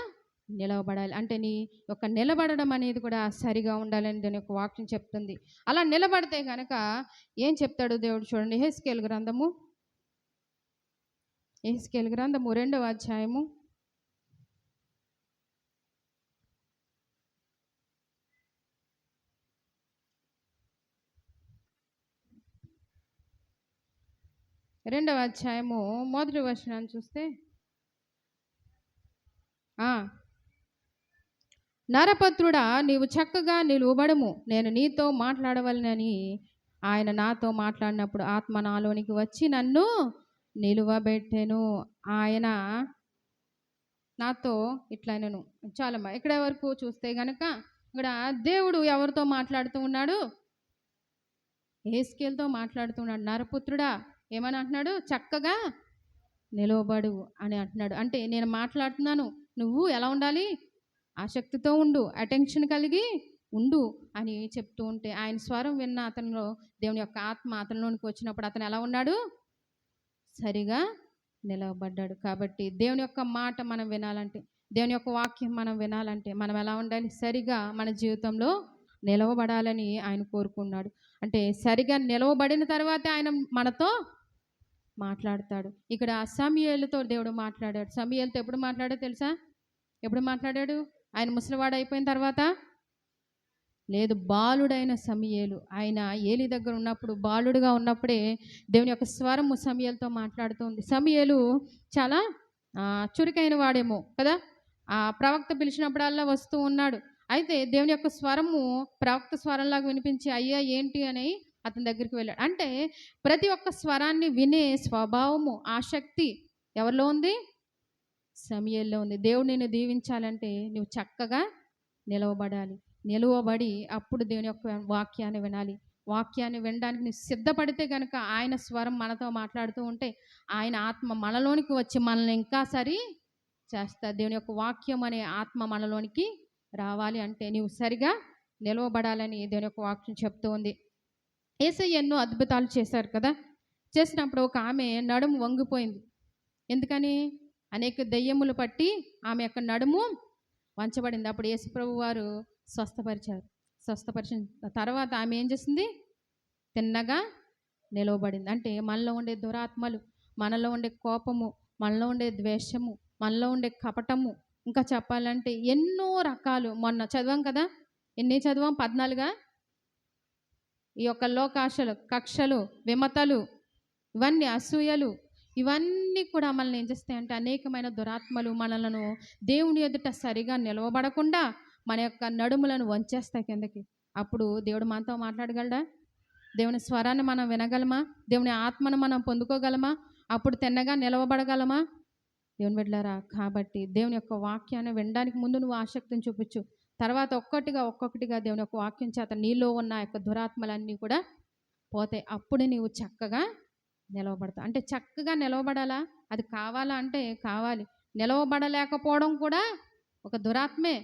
నిలవబడాలి. అంటే నీ యొక్క నిలబడడం అనేది కూడా సరిగా ఉండాలని దాని యొక్క వాక్యం చెప్తుంది. అలా నిలబడితే గనక ఏం చెప్తాడు దేవుడు చూడండి. యెహెజ్కేలు గ్రంథము 2వ అధ్యాయము 2వ అధ్యాయము మొదటి వచనాన్ని చూస్తే నరపుత్రుడా నీవు చక్కగా నిలువబడుము, నేను నీతో మాట్లాడవలెనని ఆయన నాతో మాట్లాడినప్పుడు ఆత్మ నాలోనికి వచ్చి నన్ను నిలువబెట్టెను. ఆయన నాతో ఇట్లనెను. చాలమ్మా ఇక్కడ వరకు చూస్తే గనక ఇక్కడ దేవుడు ఎవరితో మాట్లాడుతూ ఉన్నాడు? యెహెజ్కేలుతో మాట్లాడుతున్నాడు. నరపుత్రుడా ఏమని అంటున్నాడు? చక్కగా నిలవబడు అని అంటున్నాడు. అంటే నేను మాట్లాడుతున్నాను, నువ్వు ఎలా ఉండాలి? ఆసక్తితో ఉండు, అటెన్షన్ కలిగి ఉండు అని చెప్తూ ఉంటే ఆయన స్వరం విన్న అతనిలో దేవుని యొక్క ఆత్మ అతనిలోనికి వచ్చినప్పుడు అతను ఎలా ఉన్నాడు? సరిగా నిలవబడ్డాడు. కాబట్టి దేవుని యొక్క మాట మనం వినాలంటే, దేవుని యొక్క వాక్యం మనం వినాలంటే మనం ఎలా ఉండాలి? సరిగా మన జీవితంలో నిలవబడాలని ఆయన కోరుకున్నాడు. అంటే సరిగా నిలవబడిన తర్వాత ఆయన మనతో మాట్లాడతాడు. ఇక్కడ సమూయేలుతో దేవుడు మాట్లాడాడు. సమూయేలుతో ఎప్పుడు మాట్లాడాడో తెలుసా? ఎప్పుడు మాట్లాడాడు? ఆయన ముసలివాడు అయిపోయిన తర్వాత లేదు, బాలుడైన సమూయేలు ఆయన ఏలి దగ్గర ఉన్నప్పుడు బాలుడుగా ఉన్నప్పుడే దేవుని యొక్క స్వరము సమూయేలుతో మాట్లాడుతుంది. సమూయేలు చాలా చురుకైన వాడేమో కదా, ఆ ప్రవక్త పిలిచినప్పుడల్లా వస్తూ ఉన్నాడు. అయితే దేవుని యొక్క స్వరము ప్రవక్త స్వరంలాగా వినిపించి అయ్యా ఏంటి అని అతని దగ్గరికి వెళ్ళాడు. అంటే ప్రతి ఒక్క స్వరాన్ని వినే స్వభావము ఆసక్తి ఎవరిలో ఉంది? సమూయేలులో ఉంది. దేవుడు నిన్ను దీవించాలంటే నువ్వు చక్కగా నిలవబడాలి. నిలువబడి అప్పుడు దేవుని యొక్క వాక్యాన్ని వినాలి. వాక్యాన్ని వినడానికి నువ్వు సిద్ధపడితే కనుక ఆయన స్వరం మనతో మాట్లాడుతూ ఉంటే ఆయన ఆత్మ మనలోనికి వచ్చి మనల్ని ఇంకా సరి చేస్తా. దేవుని యొక్క వాక్యం అనే ఆత్మ మనలోనికి రావాలి అంటే నువ్వు సరిగా నిలవబడాలని దేవుని యొక్క వాక్యం చెప్తూ ఉంది. యేసయ్య ఎన్నో అద్భుతాలు చేశారు కదా. చేసినప్పుడు ఒక ఆమె నడుము వంగిపోయింది. ఎందుకని? అనేక దెయ్యములు పట్టి ఆమె యొక్క నడుము వంచబడింది. అప్పుడు యేసుప్రభు వారు స్వస్థపరిచారు. స్వస్థపరిచిన తర్వాత ఆమె ఏం చేసింది? తిన్నగా నిలవబడింది. అంటే మనలో ఉండే దురాత్మలు, మనలో ఉండే కోపము, మనలో ఉండే ద్వేషము, మనలో ఉండే కపటము, ఇంకా చెప్పాలంటే ఎన్నో రకాలు మొన్న చదివాం కదా. ఎన్ని చదివాం? 14 ఈ యొక్క లోకాశలు, కక్షలు, విమతలు, ఇవన్నీ అసూయలు, ఇవన్నీ కూడా మనల్ని ఏం చేస్తాయంటే అనేకమైన దురాత్మలు మనలను దేవుని ఎదుట సరిగా నిలవబడకుండా మన యొక్క నడుములను వంచేస్తాయి కిందకి. అప్పుడు దేవుడు మనతో మాట్లాడగలడా? దేవుని స్వరాన్ని మనం వినగలమా? దేవుని ఆత్మను మనం పొందుకోగలమా? అప్పుడు తిన్నగా నిలవబడగలమా? దేవుని బిడ్డలారా, కాబట్టి దేవుని యొక్క వాక్యాన్ని వినడానికి ముందు నువ్వు ఆసక్తిని చూపించు. తర్వాత ఒక్కొక్కటిగా దేవుని యొక్క వాక్యం చేత నీలో ఉన్న యొక్క దురాత్మలన్నీ కూడా పోతాయి. అప్పుడు నీవు చక్కగా నిలవబడతావు. అంటే చక్కగా నిలవబడాలా? అది కావాలా అంటే కావాలి. నిలవబడలేకపోవడం కూడా ఒక దురాత్మే.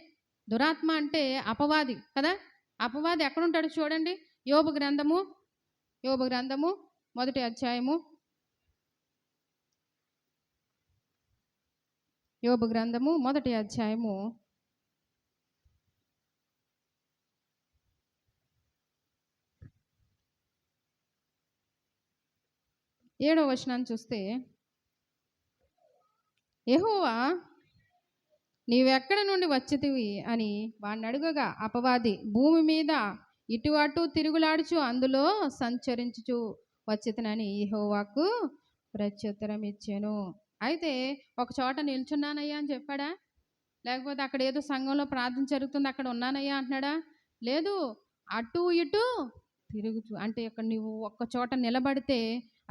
దురాత్మ అంటే అపవాది కదా. అపవాది ఎక్కడుంటాడు చూడండి. యోబు గ్రంథము మొదటి అధ్యాయము, యోబు గ్రంథము మొదటి అధ్యాయము 7వ వచనాన్ని చూస్తే, యెహోవా నీవెక్కడ నుండి వచ్చితివి అని వాడిని అడుగగా అపవాది భూమి మీద ఇటు అటు తిరుగులాడుచు అందులో సంచరించుచు వచ్చితనని యెహోవాకు ప్రత్యుత్తరం ఇచ్చాను. అయితే ఒక చోట నిల్చున్నానయ్యా అని చెప్పాడా? లేకపోతే అక్కడ ఏదో సంఘంలో ప్రార్థన జరుగుతుంది అక్కడ ఉన్నానయ్యా అంటున్నాడా? లేదు, అటు ఇటు తిరుగుచు. అంటే ఇక్కడ నువ్వు ఒక్క చోట నిలబడితే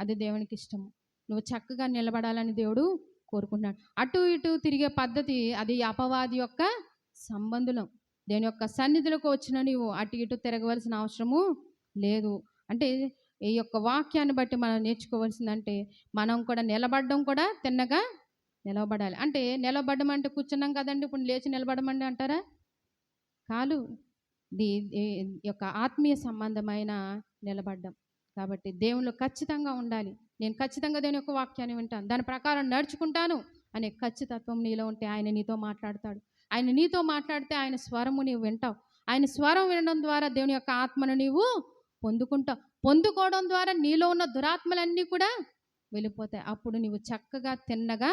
అది దేవునికి ఇష్టము. నువ్వు చక్కగా నిలబడాలని దేవుడు కోరుకుంటున్నాడు. అటు ఇటు తిరిగే పద్ధతి అది అపవాది యొక్క సంబంధులం. దేవుని యొక్క సన్నిధిలోకి వచ్చిన నీవు అటు ఇటు తిరగవలసిన అవసరము లేదు. అంటే ఈ యొక్క వాక్యాన్ని బట్టి మనం నేర్చుకోవాల్సిందంటే మనం కూడా నిలబడడం కూడా తిన్నగా నిలబడాలి. అంటే నిలబడడం అంటే కూర్చున్నాం కదండి, ఇప్పుడు లేచి నిలబడమండి అంటారా? కాలు ఈ యొక్క ఆత్మీయ సంబంధమైన నిలబడ్డం. కాబట్టి దేవునిలో ఖచ్చితంగా ఉండాలి. నేను ఖచ్చితంగా దేవుని యొక్క వాక్యాన్ని వింటాను, దాని ప్రకారం నడుచుకుంటాను అనే ఖచ్చితత్వం నీలో ఉంటే ఆయన నీతో మాట్లాడతాడు. ఆయన నీతో మాట్లాడితే ఆయన స్వరము నీవు వింటావు. ఆయన స్వరం వినడం ద్వారా దేవుని యొక్క ఆత్మను నీవు పొందుకుంటావు. పొందుకోవడం ద్వారా నీలో ఉన్న దురాత్మలన్నీ కూడా వెళ్ళిపోతాయి. అప్పుడు నీవు చక్కగా తిన్నగా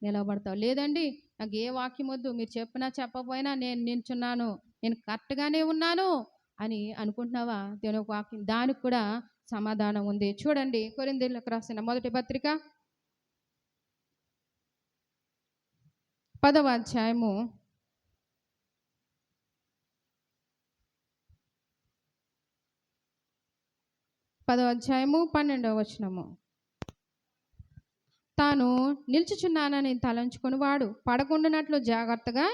నిలబడతావు. లేదండి, నాకు ఏ వాక్యం వద్దు, మీరు చెప్పినా చెప్పకపోయినా నేను నిల్చున్నాను, నేను కరెక్ట్గానే ఉన్నాను అని అనుకుంటున్నావా? దేవుని యొక్క వాక్యం దానికి కూడా సమాధానం ఉంది. చూడండి, కొరింథీయులకు రాసిన మొదటి పత్రిక 10వ అధ్యాయము 12వ వచనము. తాను నిల్చుచున్నానని తలంచుకొని వాడు పడకుండానట్లు జాగ్రత్తగా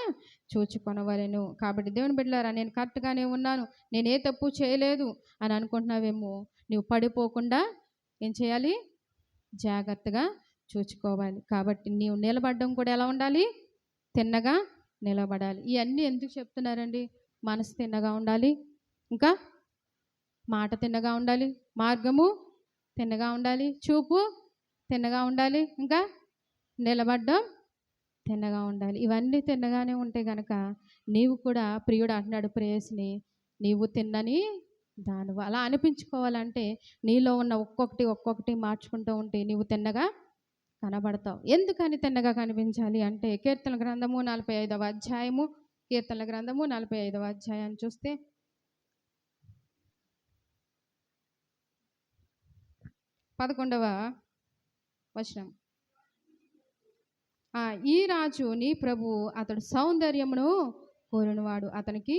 చూచుకొనవలెను. కాబట్టి దేవుని బిడ్డలారా, నేను కరెక్ట్గానే ఉన్నాను, నేను ఏ తప్పు చేయలేదు అని అనుకుంటున్నావేమో. నువ్వు పడిపోకుండా ఏం చేయాలి? జాగ్రత్తగా చూచుకోవాలి. కాబట్టి నీవు నిలబడడం కూడా ఎలా ఉండాలి? తిన్నగా నిలబడాలి. ఇవన్నీ ఎందుకు చెప్తున్నారండి? మనసు తిన్నగా ఉండాలి, ఇంకా మాట తిన్నగా ఉండాలి, మార్గము తిన్నగా ఉండాలి, చూపు తిన్నగా ఉండాలి, ఇంకా నిలబడ్డం తిన్నగా ఉండాలి. ఇవన్నీ తిన్నగానే ఉంటే కనుక నీవు కూడా, ప్రియుడు అంటున్నాడు ప్రేయస్ని, నీవు తిన్నని దానివి అలా అనిపించుకోవాలంటే నీలో ఉన్న ఒక్కొక్కటి మార్చుకుంటూ ఉంటే నీవు తిన్నగా కనబడతావు. ఎందుకని తిన్నగా కనిపించాలి అంటే కీర్తన గ్రంథము 45వ అధ్యాయము, కీర్తన గ్రంథము 45వ అధ్యాయాన్ని చూస్తే 11వ వచనం. ఈ రాజు నీ ప్రభు అతడు సౌందర్యమును కోరినవాడు అతనికి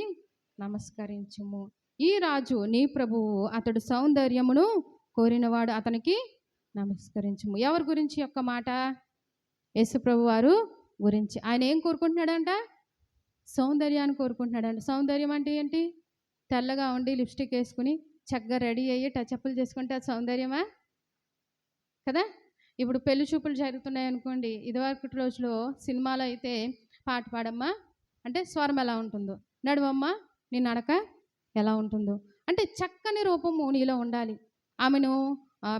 నమస్కరించుము. ఈ రాజు నీ ప్రభువు అతడు సౌందర్యమును కోరినవాడు అతనికి నమస్కరించుము. ఎవరి గురించి యొక్క మాట? యేసు ప్రభు వారు గురించి. ఆయన ఏం కోరుకుంటున్నాడంట? సౌందర్యాన్ని కోరుకుంటున్నాడంట. సౌందర్యం అంటే ఏంటి? తెల్లగా ఉండి లిప్స్టిక్ వేసుకుని చక్కగా రెడీ అయ్యి టచ్అప్లు చేసుకుంటే అది సౌందర్యమా? కదా. ఇప్పుడు పెళ్లి చూపులు జరుగుతున్నాయి అనుకోండి, ఇదివరకటి రోజులో సినిమాలో అయితే పాట పాడమ్మా అంటే స్వరం ఎలా ఉంటుందో, నడువమ్మా నీ నడక ఎలా ఉంటుందో, అంటే చక్కని రూపము నీలో ఉండాలి. ఆమెను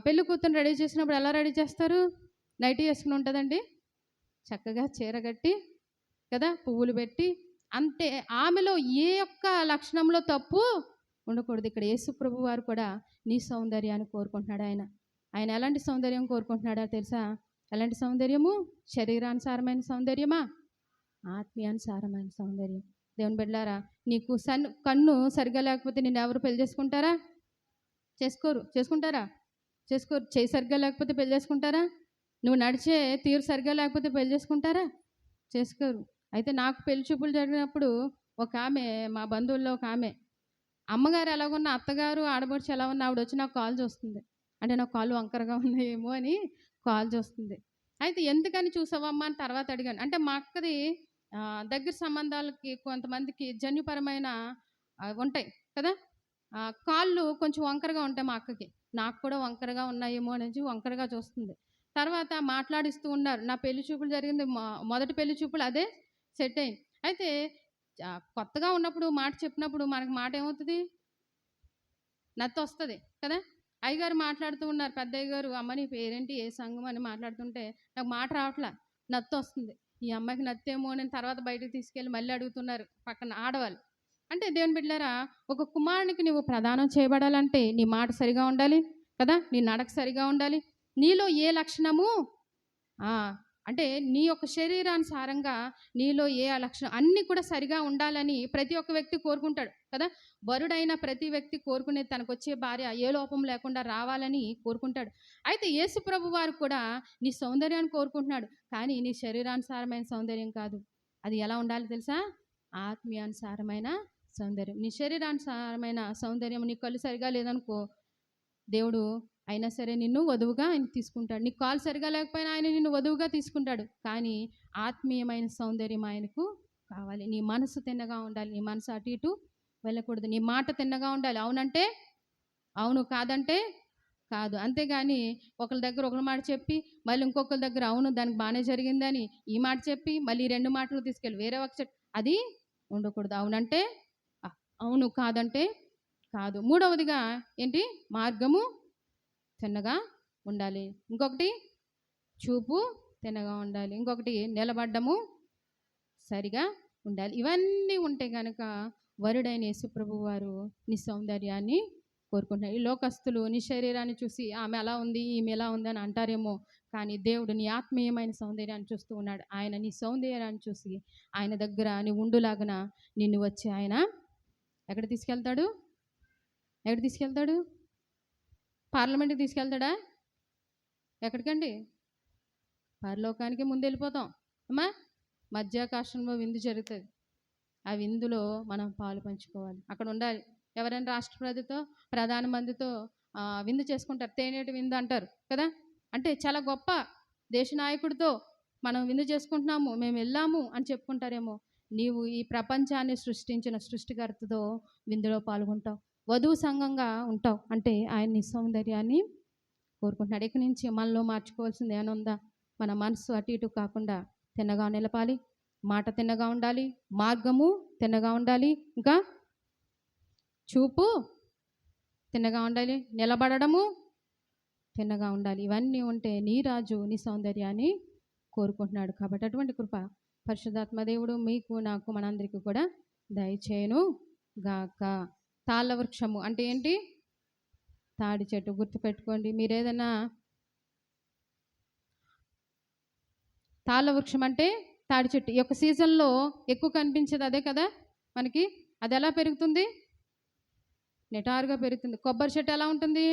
పెళ్లి కూతురు రెడీ చేసినప్పుడు ఎలా రెడీ చేస్తారు? నైటీ వేసుకుని ఉంటుందండి, చక్కగా చీర కట్టి కదా, పువ్వులు పెట్టి. అంటే ఆమెలో ఏ ఒక్క లక్షణంలో తప్పు ఉండకూడదు. ఇక్కడ యేసు ప్రభు వారు కూడా నీ సౌందర్యాన్ని కోరుకుంటున్నాడు. ఆయన ఎలాంటి సౌందర్యం కోరుకుంటున్నాడో తెలుసా? ఎలాంటి సౌందర్యము? శరీరానుసారమైన సౌందర్యమా? ఆత్మీయానుసారమైన సౌందర్యం. దేవుని బిడ్డలారా, నీకు కన్ను సరిగా లేకపోతే నిన్ను ఎవరు పెళ్లి చేసుకుంటారా? చేసుకుంటారా? చేయి సరిగ్గా లేకపోతే పెళ్లి చేసుకుంటారా? నువ్వు నడిచే తీరు సరిగ్గా లేకపోతే పెళ్లి చేసుకుంటారా? చేసుకోరు. అయితే నాకు పెళ్లి చూపులు జరిగినప్పుడు ఒక ఆమె, మా బంధువుల్లో ఒక ఆమె, అమ్మగారు ఎలాగున్నా, అత్తగారు ఆడబడుచు ఎలా ఉన్నా, ఆవిడ వచ్చి నాకు కాల్ చూస్తుంది. అంటే నా కాళ్ళు వంకరగా ఉన్నాయేమో అని కాల్ చూస్తుంది. అయితే ఎందుకని చూసావమ్మా అని తర్వాత అడిగాను. అంటే మా అక్కది దగ్గర సంబంధాలకి కొంతమందికి జన్యుపరమైన ఉంటాయి కదా, కాళ్ళు కొంచెం వంకరగా ఉంటాయి మా అక్కకి. నాకు కూడా వంకరగా ఉన్నాయేమో అనేది వంకరగా చూస్తుంది. తర్వాత మాట్లాడిస్తూ ఉన్నారు. నా పెళ్లి చూపులు జరిగింది, మొదటి పెళ్లి చూపులు అదే సెట్ అయింది. అయితే కొత్తగా ఉన్నప్పుడు మాట చెప్పినప్పుడు మనకు మాట ఏమవుతుంది? నత్తి వస్తుంది కదా. అయ్యగారు మాట్లాడుతూ ఉన్నారు, పెద్ద అయ్యగారు, అమ్మ నీ పేరేంటి, ఏ సంఘం అని మాట్లాడుతుంటే నాకు మాట రావట్లా, నత్తి వస్తుంది. ఈ అమ్మాయికి నత్తేమో అని తర్వాత బయటకు తీసుకెళ్ళి మళ్ళీ అడుగుతున్నారు పక్కన ఆడవాళ్ళు. అంటే దేవుని బిడ్డలారా, ఒక కుమారునికి నువ్వు ప్రదానం చేయబడాలంటే నీ మాట సరిగా ఉండాలి కదా, నీ నడక సరిగా ఉండాలి. నీలో ఏ లక్షణము అంటే నీ యొక్క శరీరానుసారంగా నీలో ఏ లక్షణం అన్నీ కూడా సరిగా ఉండాలని ప్రతి ఒక్క వ్యక్తి కోరుకుంటాడు కదా. వరుడైన ప్రతి వ్యక్తి కోరుకునేది తనకు వచ్చే భార్య ఏ లోపం లేకుండా రావాలని కోరుకుంటాడు. అయితే యేసు ప్రభు వారు కూడా నీ సౌందర్యాన్ని కోరుకుంటున్నాడు, కానీ నీ శరీరానుసారమైన సౌందర్యం కాదు. అది ఎలా ఉండాలి తెలుసా? ఆత్మీయానుసారమైన సౌందర్యం. నీ శరీరానుసారమైన సౌందర్యం, నీ కళ్ళు సరిగా లేదనుకో, దేవుడు అయినా సరే నిన్ను వధువుగా ఆయన తీసుకుంటాడు. నీ కాలు సరిగా లేకపోయినా ఆయన నిన్ను వధువుగా తీసుకుంటాడు, కానీ ఆత్మీయమైన సౌందర్యం ఆయనకు కావాలి. నీ మనసు తిన్నగా ఉండాలి. నీ మనసు అటు ఇటు వెళ్ళకూడదు. నీ మాట తిన్నగా ఉండాలి. అవునంటే అవును, కాదంటే కాదు. అంతేగాని ఒకళ్ళ దగ్గర ఒక మాట చెప్పి, మళ్ళీ ఇంకొకళ్ళ దగ్గర అవును దానికి బాగానే జరిగిందని ఈ మాట చెప్పి, మళ్ళీ 2 మాటలు తీసుకెళ్ళి వేరే ఒక అది ఉండకూడదు. అవునంటే అవును, కాదంటే కాదు. మూడవదిగా ఏంటి? మార్గము తిన్నగా ఉండాలి. ఇంకొకటి చూపు తిన్నగా ఉండాలి. ఇంకొకటి నిలబడ్డము సరిగా ఉండాలి. ఇవన్నీ ఉంటే గనక వరుడైన యేసుప్రభు వారు నీ సౌందర్యాన్ని కోరుకుంటున్నారు. ఈ లోకస్తులు నీ శరీరాన్ని చూసి ఆమె అలా ఉంది, ఈమె ఎలా ఉంది అని అంటారేమో, కానీ దేవుడు నీ ఆత్మీయమైన సౌందర్యాన్ని చూస్తూ ఉన్నాడు. ఆయన నీ సౌందర్యాన్ని చూసి ఆయన దగ్గర నీ ఉండులాగన నిన్ను వచ్చి ఆయన ఎక్కడ తీసుకెళ్తాడు? ఎక్కడ తీసుకెళ్తాడు? పార్లమెంట్కి తీసుకెళ్తాడా? ఎక్కడికండి? పరలోకానికి ముందు వెళ్ళిపోతాం అమ్మా. మధ్యాకాశంలో విందు జరుగుతుంది. ఆ విందులో మనం పాలు పంచుకోవాలి. అక్కడ ఉండాలి. ఎవరైనా రాష్ట్రపతితో ప్రధానమంత్రితో విందు చేసుకుంటారు. తేనేటి విందు అంటారు కదా. అంటే చాలా గొప్ప దేశ నాయకుడితో మనం విందు చేసుకుంటున్నాము, మేము వెళ్ళాము అని చెప్పుకుంటారేమో. నీవు ఈ ప్రపంచాన్ని సృష్టించిన సృష్టికర్తతో విందులో పాల్గొంటావు, వధువు సంఘంగా ఉంటావు. అంటే ఆయన నీ సౌందర్యాన్ని కోరుకుంటున్నాడు. ఇక్కడి నుంచి మనలో మార్చుకోవాల్సింది ఏమైనా ఉందా? మన మనసు అటు ఇటు కాకుండా తిన్నగా నిలపాలి, మాట తిన్నగా ఉండాలి, మార్గము తిన్నగా ఉండాలి, ఇంకా చూపు తిన్నగా ఉండాలి, నిలబడము తిన్నగా ఉండాలి. ఇవన్నీ ఉంటే నీ రాజు నీ సౌందర్యాన్ని కోరుకుంటున్నాడు. కాబట్టి అటువంటి కృప పరిశుద్ధాత్మ దేవుడు మీకు నాకు మనందరికీ కూడా దయచేయను గాక. తాళ్ళ వృక్షము అంటే ఏంటి? తాడి చెట్టు. గుర్తుపెట్టుకోండి. మీరు ఏదైనా తాళ్ళ వృక్షం అంటే తాడి చెట్టు. ఈ యొక్క సీజన్లో ఎక్కువ కనిపించేది అదే కదా మనకి. అది ఎలా పెరుగుతుంది? నిటారుగా పెరుగుతుంది. కొబ్బరి చెట్టు ఎలా ఉంటుంది?